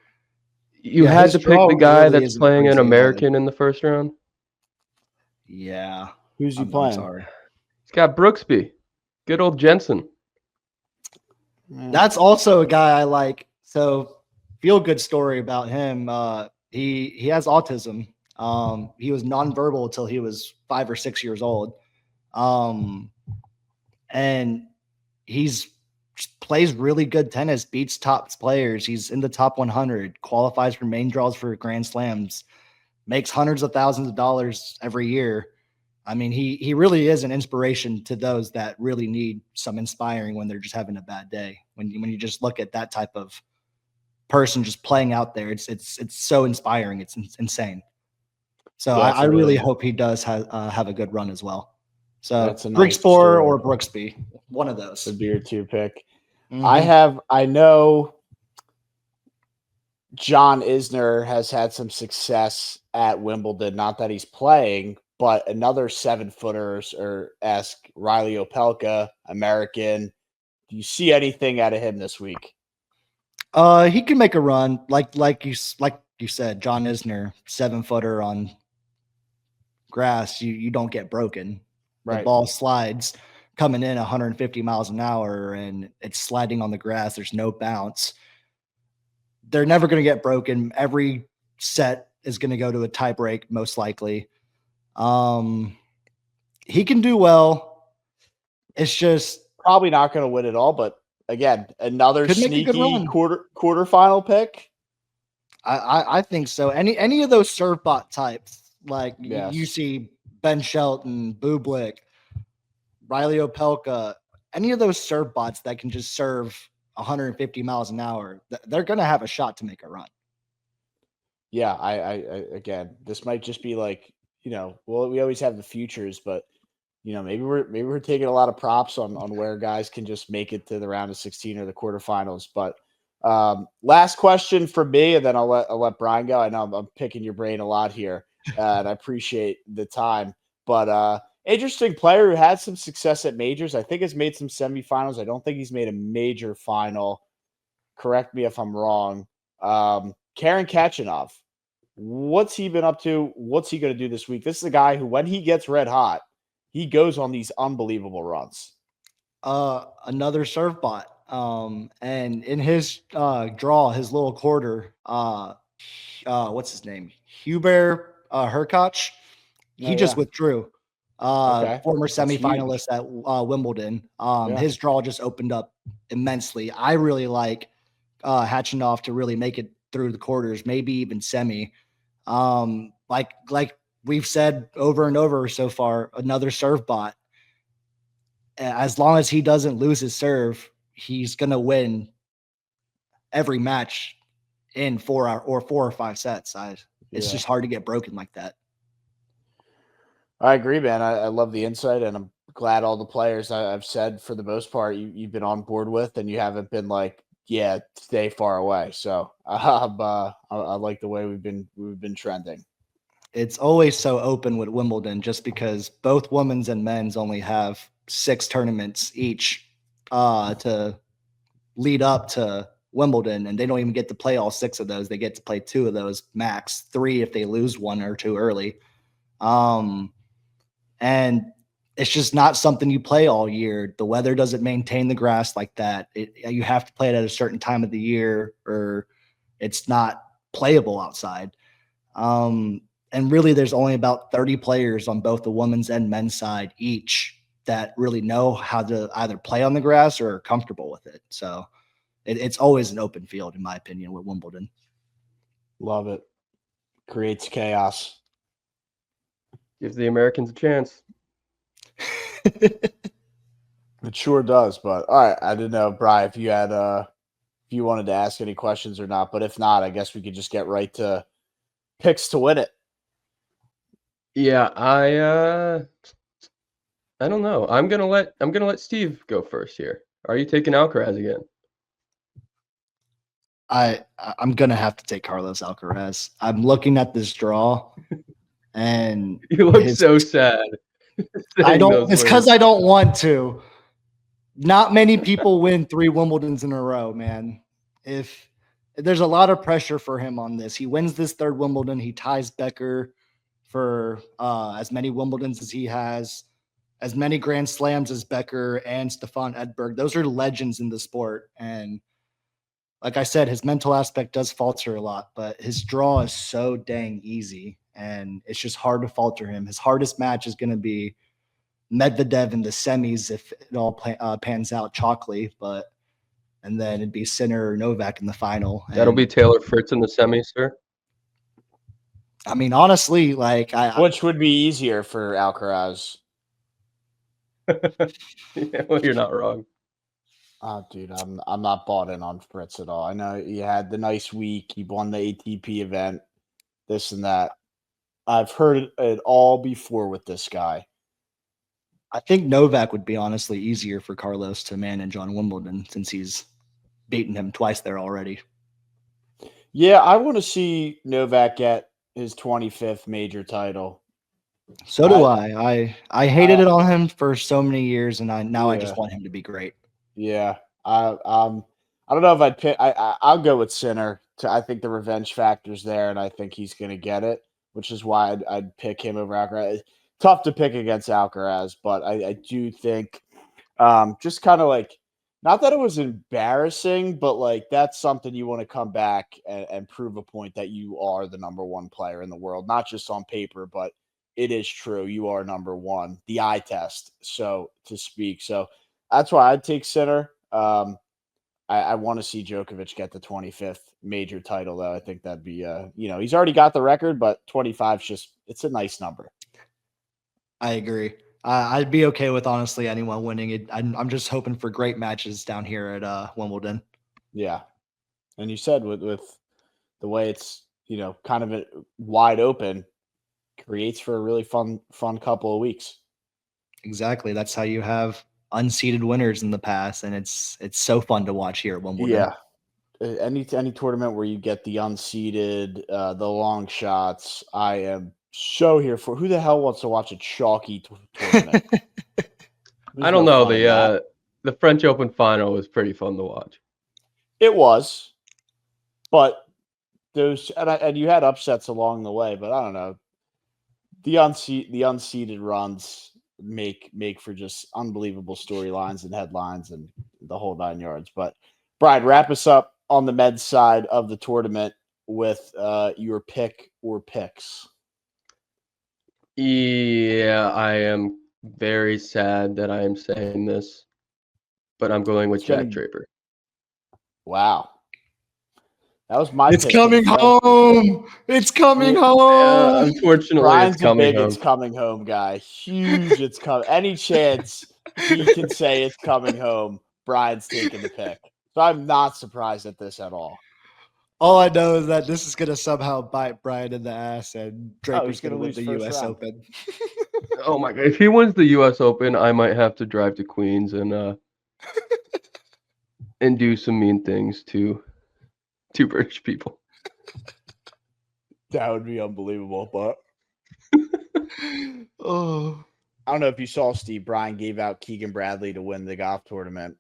You had to pick the guy that's playing an American in the first round? Yeah. Who's he playing? Sorry. He's got Brooksby. Good old Jensen. That's also a guy I like. So feel good story about him. He has autism. He was nonverbal until he was 5 or 6 years old. And he's plays really good tennis, beats top players. He's in the top 100, qualifies for main draws for Grand Slams, makes hundreds of thousands of dollars every year. I mean, he really is an inspiration to those that really need some inspiring when they're just having a bad day. When you just look at that type of person just playing out there, it's so inspiring. It's insane. So yeah, I really hope he does have a good run as well. So that's a nice Grigspor or Brooksby, one of those would be your two pick. Mm-hmm. I know John Isner has had some success at Wimbledon. Not that he's playing, but another 7-footers or Riley Opelka, American. Do you see anything out of him this week? He can make a run, like you said, John Isner, 7-footer on grass. You don't get broken. Right. The ball slides coming in 150 miles an hour, and it's sliding on the grass. There's no bounce. They're never going to get broken. Every set is going to go to a tie break, most likely. He can do well. It's just probably not going to win it all, but again, another sneaky quarterfinal pick. I think so. Any of those serve bot types, like you see Ben Shelton, Bublik, Riley Opelka, any of those serve bots that can just serve 150 miles an hour, they're going to have a shot to make a run. Yeah, I again, this might just be like, we always have the futures, but maybe we're taking a lot of props on where guys can just make it to the round of 16 or the quarterfinals. But last question for me, and then I'll let Brian go. I know I'm picking your brain a lot here, and I appreciate the time. But interesting player who had some success at majors. I think has made some semifinals. I don't think he's made a major final. Correct me if I'm wrong. Karen Khachanov. What's he been up to? What's he going to do this week? This is a guy who, when he gets red hot, he goes on these unbelievable runs. Another serve bot. And in his draw, his little quarter, what's his name? Hubert Hurkacz. He just withdrew. Former semifinalist at Wimbledon. His draw just opened up immensely. I really like Khachanov to really make it through the quarters, maybe even semi. Like we've said over and over so far, another serve bot. as long as he doesn't lose his serve, he's going to win every match in 4 or 5 sets. It's just hard to get broken like that. I agree, man. I love the insight, and I'm glad all the players I've said for the most part you've been on board with, and you haven't been like, yeah, stay far away. So I like the way we've been trending. It's always so open with Wimbledon just because both women's and men's only have 6 tournaments each to lead up to Wimbledon, and they don't even get to play all 6 of those. They get to play 2 of those max, 3 if they lose 1 or 2 early. And it's just not something you play all year. The weather doesn't maintain the grass like that. You have to play it at a certain time of the year or it's not playable outside. And really there's only about 30 players on both the women's and men's side each that really know how to either play on the grass or are comfortable with it. So it's always an open field, in my opinion, with Wimbledon. Love it. Creates chaos. Gives the Americans a chance. It sure does. But all right, I didn't know, Brian, if you had if you wanted to ask any questions or not. But if not, I guess we could just get right to picks to win it. Yeah, I don't know. I'm gonna let Steve go first here. Are you taking Alcaraz again? I'm gonna have to take Carlos Alcaraz. I'm looking at this draw, and You look so sad. I don't. It's because I don't want to. Not many people win 3 Wimbledons in a row, man. If there's a lot of pressure for him on this, he wins this 3rd Wimbledon. He ties Becker for as many Wimbledons as he has, as many Grand Slams as Becker and Stefan Edberg. Those are legends in the sport, and like I said, his mental aspect does falter a lot, but his draw is so dang easy, and it's just hard to falter him. His hardest match is going to be Medvedev in the semis if it all pans out chalkly, and then it'd be Sinner or Novak in the final. That'll be Taylor Fritz in the semis, sir. I mean, honestly, like which would be easier for Alcaraz? Yeah, well, you're not wrong. Oh, dude, I'm not bought in on Fritz at all. I know he had the nice week. He won the ATP event, this and that. I've heard it all before with this guy. I think Novak would be honestly easier for Carlos to manage on Wimbledon since he's beaten him twice there already. Yeah, I want to see Novak get his 25th major title. So do I. I hated it on him for so many years, and I just want him to be great. Yeah, I don't know if I'd pick. I'll go with Sinner. I think the revenge factor's there, and I think he's going to get it, which is why I'd pick him over Alcaraz. Tough to pick against Alcaraz, but I do think just kind of like, not that it was embarrassing, but like that's something you want to come back and prove a point that you are the number 1 player in the world, not just on paper, but it is true. You are number 1, the eye test, so to speak. So that's why I'd take Sinner. I want to see Djokovic get the 25th major title, though. I think that'd be, he's already got the record, but 25's it's a nice number. I agree. I'd be okay with honestly anyone winning it. I'm just hoping for great matches down here at Wimbledon. Yeah, and you said with the way it's kind of wide open, creates for a really fun couple of weeks. Exactly. That's how you have unseeded winners in the past, and it's so fun to watch here at Wimbledon. Yeah, any tournament where you get the unseeded, the long shots, I am so here for. Who the hell wants to watch a chalky tournament? I don't know. The French Open final was pretty fun to watch. It was, but those and you had upsets along the way, but I don't know. The unseeded runs make for just unbelievable storylines and headlines and the whole 9 yards. But Brian, wrap us up on the men's side of the tournament with your pick or picks. Yeah, I am very sad that I am saying this, but I'm going with Jack Draper. Wow. That was my It's pick. coming home. It's coming home. Unfortunately, Brian's it's coming home. It's coming home guy. Huge. It's coming. Any chance he can say it's coming home. Brian's taking the pick. So I'm not surprised at this at all. All I know is that this is going to somehow bite Brian in the ass, and Draper's going to win lose the first U.S. round. Open. Oh my god! If he wins the U.S. Open, I might have to drive to Queens and do some mean things to British people. That would be unbelievable. But Oh, I don't know if you saw, Steve, Brian gave out Keegan Bradley to win the golf tournament.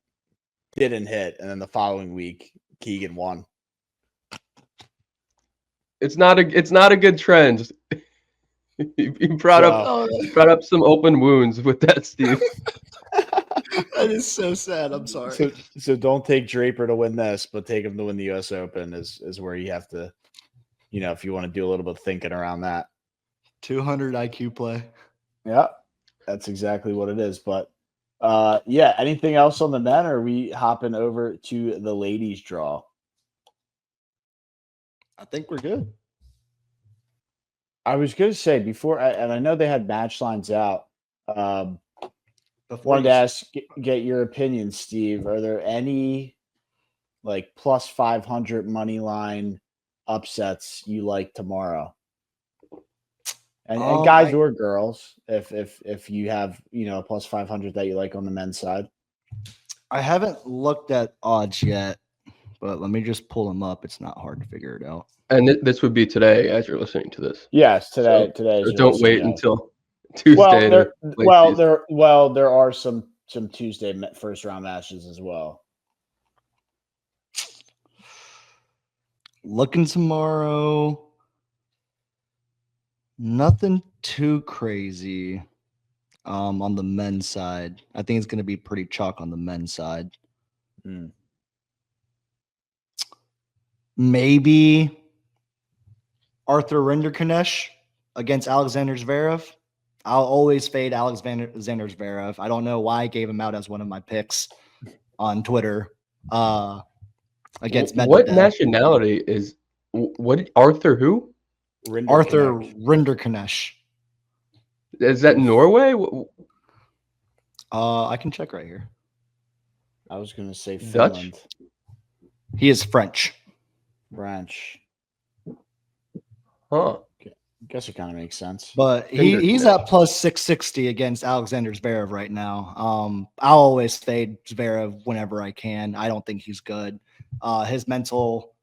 Didn't hit. And then the following week, Keegan won. It's not a good trend. You brought up some open wounds with that, Steve. that is so sad. I'm sorry. So don't take Draper to win this, but take him to win the U.S. Open is where you have to, if you want to do a little bit of thinking around that. 200 IQ play. Yeah, that's exactly what it is. But anything else on the men, or are we hopping over to the ladies' draw? I think we're good. I was going to say before, and I know they had match lines out. Wanted to get your opinion, Steve. Are there any like plus 500 money line upsets you like tomorrow? And guys or girls, if you have a plus 500 that you like on the men's side. I haven't looked at odds yet, but let me just pull them up. It's not hard to figure it out. And this would be today as you're listening to this. Yes, today. So don't wait until Tuesday. There are some Tuesday first round matches as well. Looking tomorrow, nothing too crazy on the men's side. I think it's going to be pretty chalk on the men's side. Maybe Arthur Rinderknecht against Alexander Zverev. I'll always fade Alexander Zverev. I don't know why I gave him out as one of my picks on Twitter. Against Medvedev. What nationality is Arthur who? Arthur Rinderknecht. Is that Norway? I can check right here. I was going to say Finland. Dutch. He is French. Huh. Guess it kind of makes sense. But he's at plus 660 against Alexander Zverev right now. I'll always fade Zverev whenever I can. I don't think he's good. His mental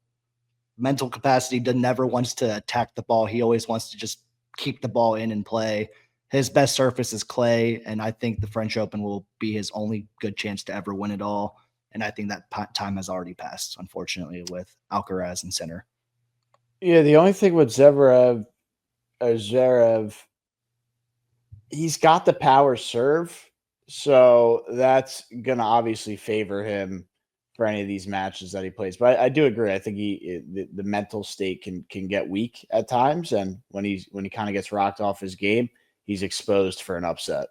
capacity never wants to attack the ball. He always wants to just keep the ball in and play. His best surface is clay, and I think the French Open will be his only good chance to ever win it all. And I think that time has already passed, unfortunately, with Alcaraz in center. Yeah, the only thing with Zverev, he's got the power serve, so that's going to obviously favor him for any of these matches that he plays. But I do agree. I think the mental state can get weak at times, and when he kind of gets rocked off his game, he's exposed for an upset.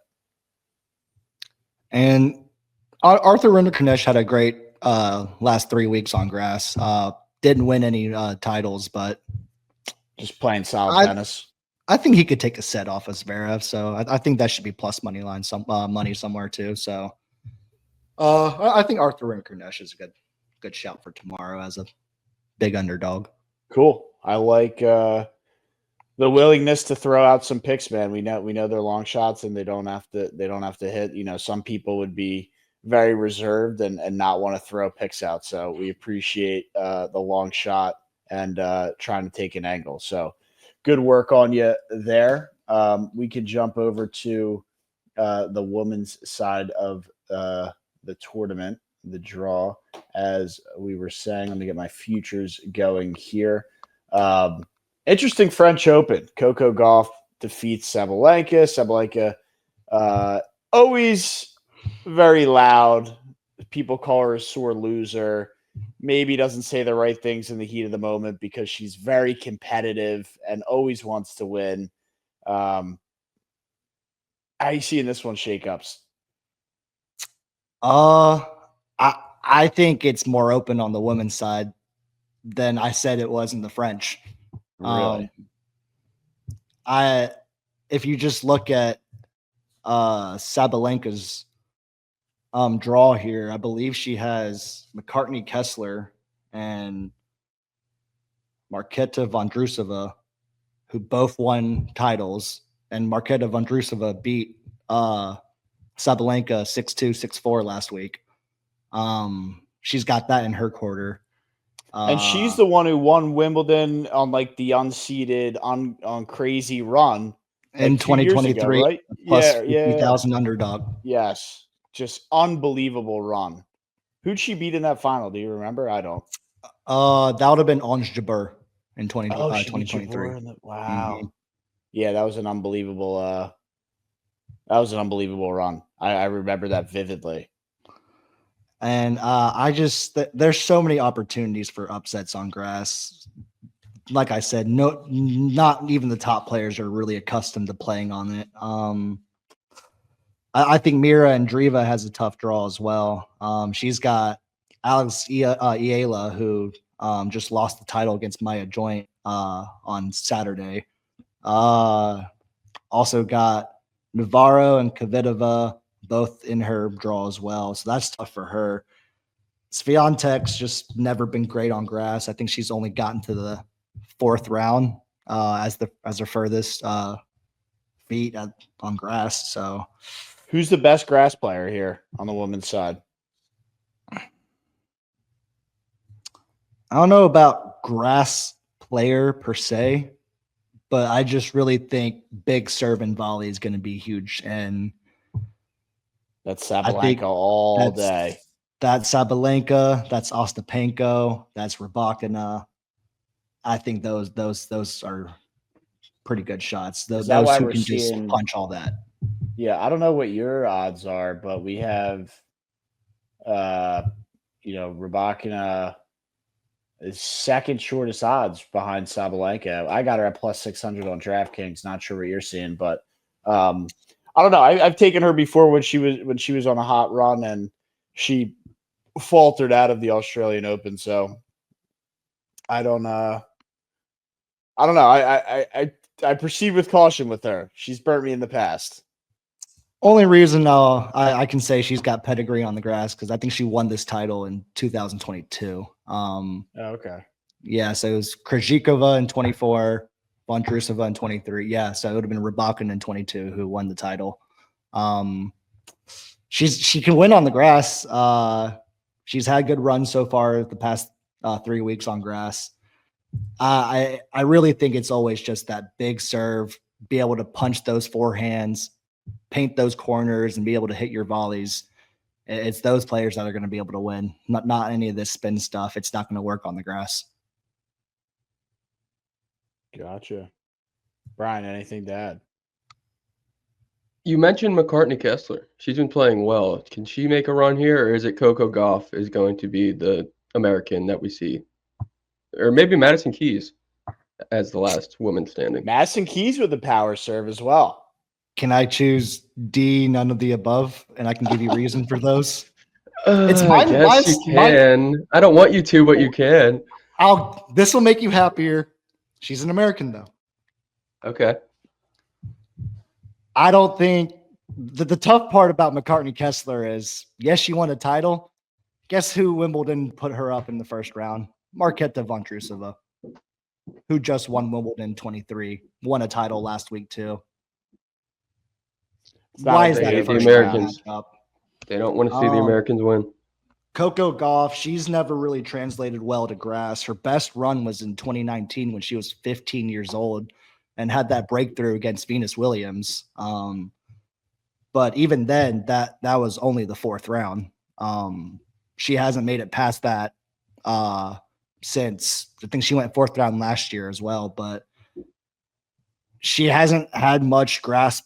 And Arthur Rinderknecht had a great last 3 weeks on grass. Didn't win any titles, but just playing solid tennis. I think he could take a set off of Zverev, so I think that should be plus money line, money somewhere too. So I think Arthur Rinderknecht is a good shout for tomorrow as a big underdog. Cool. I like the willingness to throw out some picks, man. We know they're long shots and they don't have to hit. Some people would be very reserved and not want to throw picks out. So we appreciate the long shot and trying to take an angle. So good work on you there. We could jump over to the women's side of the tournament, the draw, as we were saying. Let me get my futures going here. Interesting French Open. Coco Gauff defeats Sabalenka. Always very loud. People call her a sore loser. Maybe doesn't say the right things in the heat of the moment because she's very competitive and always wants to win. How are you seeing this one shakeups? I think it's more open on the women's side than I said it was in the French. Really? If you just look at Sabalenka's draw here. I believe she has McCartney Kessler and Marketa Vondrousova, who both won titles, and Marketa Vondrousova beat Sabalenka 6-2, 6-4 last week. She's got that in her quarter. And she's the one who won Wimbledon on like the unseeded on crazy run in like 2023, ago, right? plus Yeah. 50,000 underdog. Yes. Just unbelievable run. Who'd she beat in that final? Do you remember? I don't. That would have been Ons Jabeur in She beat 2023. Jabeur in wow. Mhm. Yeah, that was an unbelievable run. I remember that vividly. And there's so many opportunities for upsets on grass. Like I said, not even the top players are really accustomed to playing on it. I think Mira Andreeva has a tough draw as well. She's got Alex Iela, who just lost the title against Maya Joint on Saturday. Also got Navarro and Kvitova both in her draw as well, so that's tough for her. Swiatek's just never been great on grass. I think she's only gotten to the 4th round as her furthest feat on grass. So, who's the best grass player here on the women's side? I don't know about grass player per se, but I just really think big serve and volley is going to be huge. And that's Sabalenka all day. That's Sabalenka. That's Ostapenko. That's Rybakina. I think those are pretty good shots. Those who can just punch all that. Yeah, I don't know what your odds are, but we have, Rybakina is second shortest odds behind Sabalenka. I got her at plus 600 on DraftKings. Not sure what you're seeing, but I don't know. I've taken her before when she was on a hot run and she faltered out of the Australian Open. So I don't know. I proceed with caution with her. She's burnt me in the past. Only reason I can say she's got pedigree on the grass because I think she won this title in 2022. Okay. Yeah, so it was Krejcikova in 24, Vondrousova in 23. Yeah, so it would have been Rybakina in 22 who won the title. She can win on the grass. She's had good runs so far the past 3 weeks on grass. I really think it's always just that big serve, be able to punch those forehands, paint those corners, and be able to hit your volleys. It's those players that are going to be able to win. Not any of this spin stuff. It's not going to work on the grass. Gotcha. Brian, anything to add? You mentioned McCartney Kessler. She's been playing well. Can she make a run here, or is it Coco Gauff is going to be the American that we see? Or maybe Madison Keys as the last woman standing. Madison Keys with the power serve as well. Can I choose D, none of the above, and I can give you reason for those? It's mine. Yes, you can. I don't want you to, but you can. This will make you happier. She's an American, though. Okay. I don't think the tough part about McCartney Kessler is, yes, she won a title. Guess who Wimbledon put her up in the first round? Marketa Vondrousova, who just won Wimbledon 23, won a title last week too. Why is that the Americans? They don't want to see the Americans win. Coco Gauff, she's never really translated well to grass. Her best run was in 2019 when she was 15 years old and had that breakthrough against Venus Williams. But even then, that was only the 4th round. She hasn't made it past that since. I think she went 4th round last year as well, but she hasn't had much grass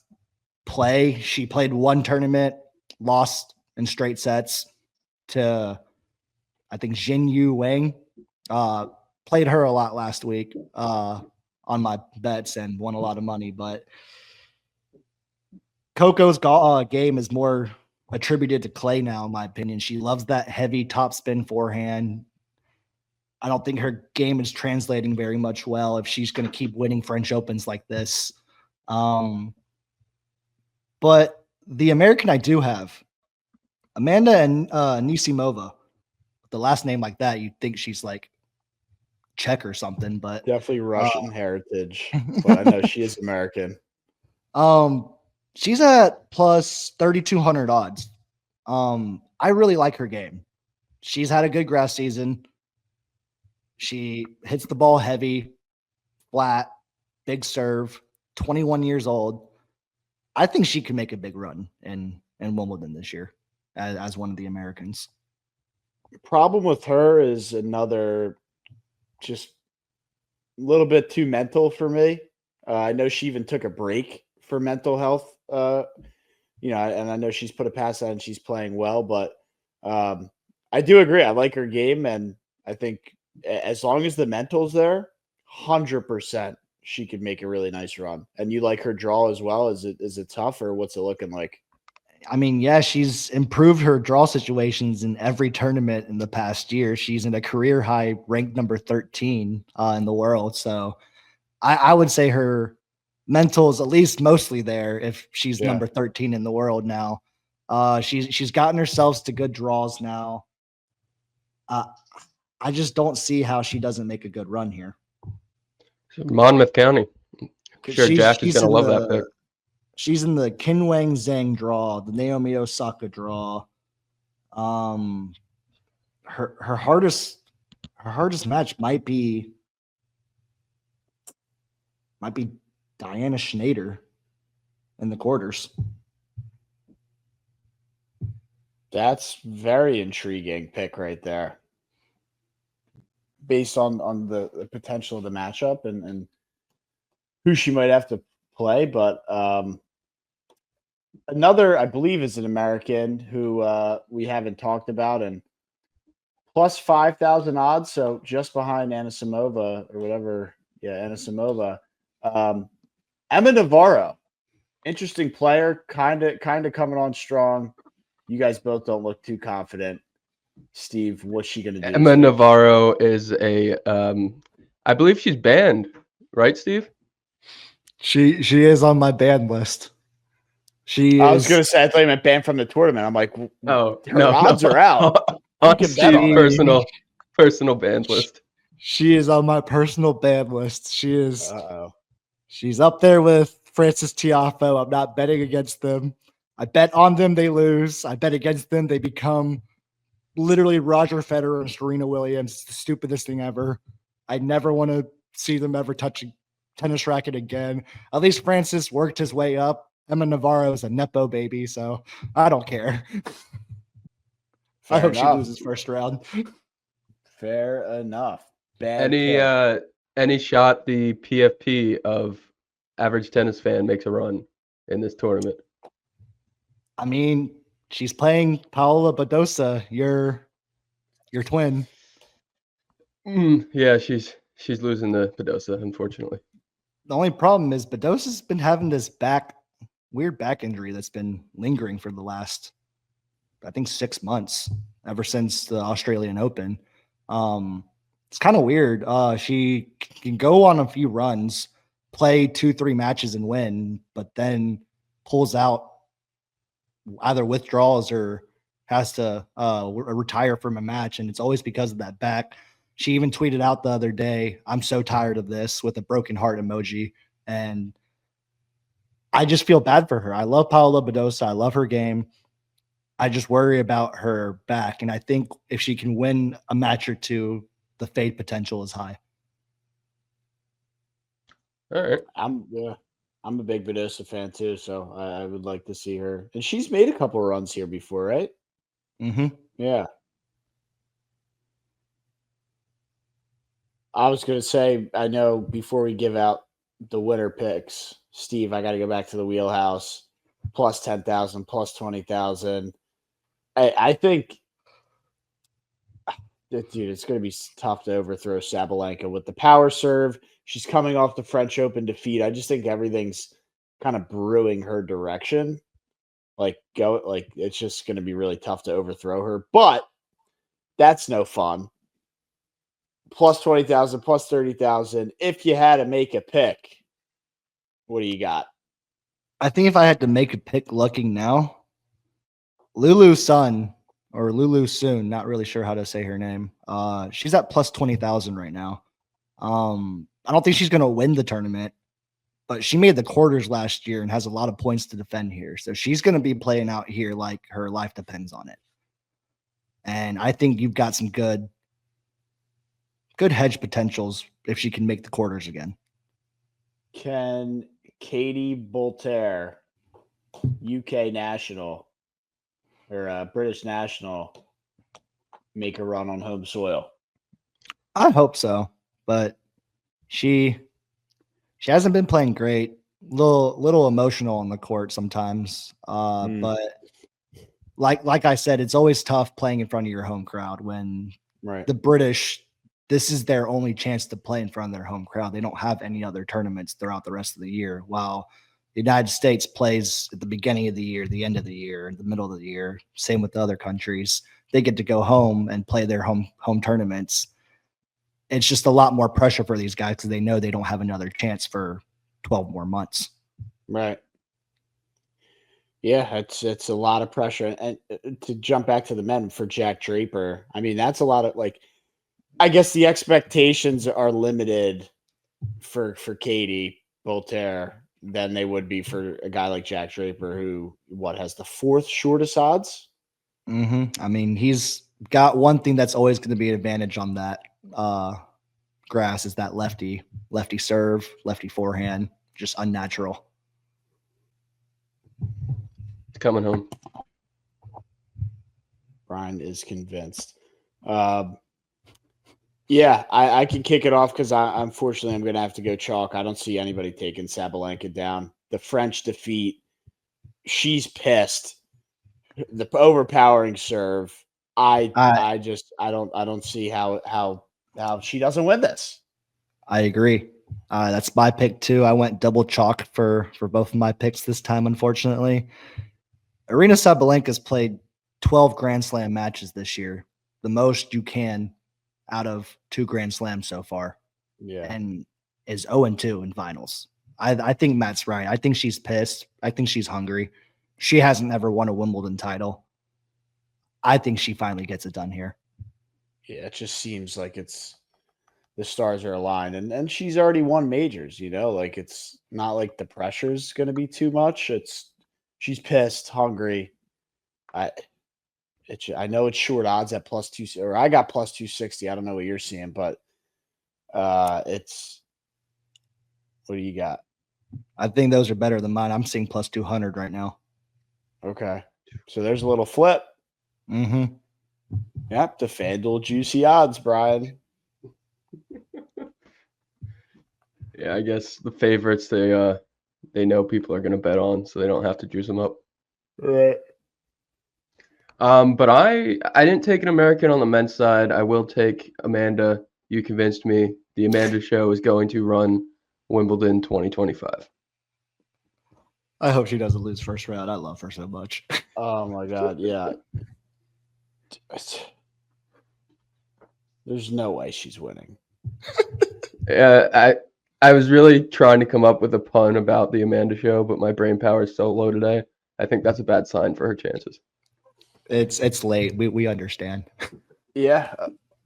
play. She played one tournament, lost in straight sets to, I think, Jinyu Wang. Played her a lot last week on my bets and won a lot of money, but Coco's game is more attributed to clay now, in my opinion. She loves that heavy topspin forehand. I don't think her game is translating very much well if she's going to keep winning French Opens like this. But the American I do have, Amanda and Nisimova. The last name like that, you'd think she's like Czech or something, but Definitely Russian heritage, but I know she is American. She's at plus 3,200 odds. I really like her game. She's had a good grass season. She hits the ball heavy, flat, big serve, 21 years old. I think she can make a big run in Wimbledon this year as one of the Americans. Problem with her is another just a little bit too mental for me. I know she even took a break for mental health, and I know she's put a pass out and she's playing well, but I do agree. I like her game, and I think as long as the mental's there, 100% she could make a really nice run. And you like her draw as well? Is it tough, or what's it looking like? I mean, yeah, she's improved her draw situations in every tournament in the past year. She's in a career high, ranked number 13 in the world. So I would say her mental is at least mostly there if she's number 13 in the world now. She's gotten herself to good draws now. I just don't see how she doesn't make a good run here. Monmouth County. I'm sure Jack is going to love that pick. She's in the Qinwang Zhang draw, the Naomi Osaka draw. Her hardest match might be Diana Schneider in the quarters. That's very intriguing pick right there. Based on the potential of the matchup and who she might have to play, but another, I believe, is an American who we haven't talked about, and plus 5,000 odds, so just behind Anisimova or whatever. Yeah, Anisimova. Emma Navarro, interesting player, kind of coming on strong. You guys both don't look too confident. Steve, what's she going to do? Emma Navarro is I believe she's banned, right, Steve? She is on my ban list. I was going to say, I thought you meant banned from the tournament. I'm like, her odds are out. On Steve's personal ban list. She is on my personal ban list. She is. She's up there with Frances Tiafoe. I'm not betting against them. I bet on them, they lose. I bet against them, they become literally Roger Federer and Serena Williams. It's the stupidest thing ever. I never want to see them ever touch a tennis racket again. At least Francis worked his way up. Emma Navarro is a Nepo baby, so I don't care. I hope she loses first round. Fair enough. Any shot the PFP of average tennis fan makes a run in this tournament? I mean, she's playing Paola Badosa, your twin. Yeah, she's losing to Badosa, unfortunately. The only problem is Badosa's been having this weird back injury that's been lingering for the last, I think, 6 months, ever since the Australian Open. It's kind of weird. She can go on a few runs, play 2-3 matches and win, but then pulls out, either withdraws or has to retire from a match, and it's always because of that back. She even tweeted out the other day, "I'm so tired of this," with a broken heart emoji, and I just feel bad for her. I love Paola Badosa. I love her game. I just worry about her back, and I think if she can win a match or two, the fade potential is high. All right. I'm a big Badosa fan too, so I would like to see her. And she's made a couple runs here before, right? Mm-hmm. Yeah. I was going to say, I know before we give out the winner picks, Steve, I got to go back to the wheelhouse. Plus 10,000, plus 20,000. I think, dude, it's going to be tough to overthrow Sabalenka with the power serve. She's coming off the French Open defeat. I just think everything's kind of brewing her direction. It's just going to be really tough to overthrow her. But that's no fun. Plus 20,000, plus 30,000. If you had to make a pick, what do you got? I think if I had to make a pick looking now, Lulu's son, or Lulu Soon, not really sure how to say her name. She's at plus 20,000 right now. I don't think she's going to win the tournament, but she made the quarters last year and has a lot of points to defend here. So she's going to be playing out here like her life depends on it. And I think you've got some good hedge potentials if she can make the quarters again. Can Katie Bolter, UK national or British national, make a run on home soil? I hope so, but she hasn't been playing great. Little emotional on the court sometimes. But like I said, it's always tough playing in front of your home crowd when the British, this is their only chance to play in front of their home crowd. They don't have any other tournaments throughout the rest of the year, while the United States plays at the beginning of the year, the end of the year, the middle of the year. Same with the other countries. They get to go home and play their home tournaments. It's just a lot more pressure for these guys because they know they don't have another chance for 12 more months. Right. Yeah, it's a lot of pressure. And to jump back to the men for Jack Draper, I mean, that's a lot of I guess the expectations are limited for Katie Bolter than they would be for a guy like Jack Draper, who has the fourth shortest odds. I mean, he's got one thing that's always going to be an advantage on that grass is that lefty serve, lefty forehand, just unnatural. It's coming home. Brian is convinced. Yeah, I can kick it off because unfortunately I'm going to have to go chalk. I don't see anybody taking Sabalenka down. The French defeat, she's pissed. The overpowering serve. I don't see how she doesn't win this. I agree. That's my pick too. I went double chalk for both of my picks this time, unfortunately. Aryna Sabalenka's played 12 Grand Slam matches this year, the most you can out of 2 Grand Slams so far. Yeah. And is 0-2 in finals. I think Matt's right. I think she's pissed. I think she's hungry. She hasn't ever won a Wimbledon title. I think she finally gets it done here. Yeah, it just seems like the stars are aligned, and she's already won majors, it's not like the pressure's going to be too much. She's pissed, hungry. I know it's short odds at +2, or I got +260. I don't know what you're seeing, but what do you got? I think those are better than mine. I'm seeing +200 right now. Okay. So there's a little flip. Mm-hmm. Yep, the FanDuel juicy odds, Brian. Yeah, I guess the favorites they know people are going to bet on, so they don't have to juice them up. Right. But I didn't take an American on the men's side. I will take Amanda. You convinced me. The Amanda Show is going to run Wimbledon 2025. I hope she doesn't lose first round. I love her so much. Oh my God, yeah. There's no way she's winning. I was really trying to come up with a pun about the Amanda Show, but my brain power is so low today. I think that's a bad sign for her chances. It's late. We understand. Yeah,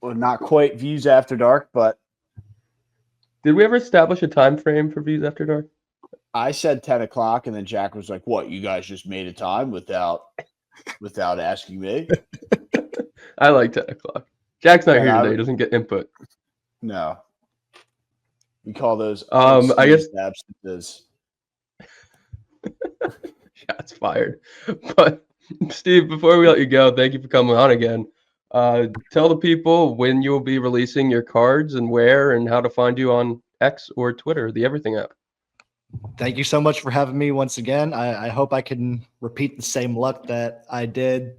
well, not quite Views After Dark, but did we ever establish a time frame for Views After Dark? I said 10 o'clock, and then Jack was like, "What? You guys just made a time without asking me?" I like 10 o'clock. Jack's not Yeah, here today. He doesn't get input. No. We call those I guess absences. Shots fired. But Steve, before we let you go, thank you for coming on again. Tell the people when you'll be releasing your cards and where and how to find you on X or Twitter, the Everything app. Thank you so much for having me once again. I hope I can repeat the same luck that I did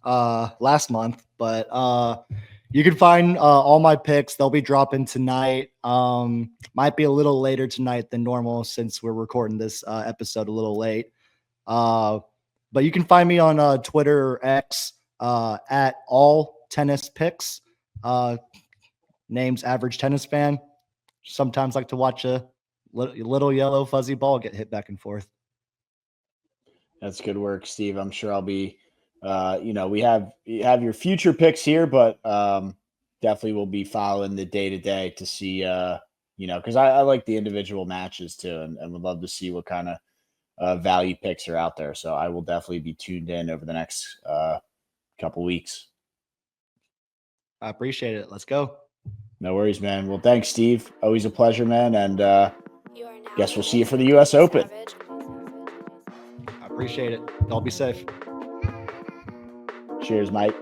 last month, but you can find all my picks. They'll be dropping tonight. Might be a little later tonight than normal since we're recording this episode a little late. But you can find me on Twitter or X at all tennis picks. Name's Average Tennis Fan. Sometimes like to watch a little yellow fuzzy ball get hit back and forth. That's good work, Steve. I'm sure I'll be we have your future picks here, but definitely will be following the day to day to see, because I like the individual matches too, and would love to see what kind of value picks are out there. So I will definitely be tuned in over the next couple weeks. I appreciate it. Let's go. No worries, man. Well, thanks, Steve. Always a pleasure, man. And guess we'll see you for the U.S. Open. I appreciate it. Y'all be safe. Cheers, Mike.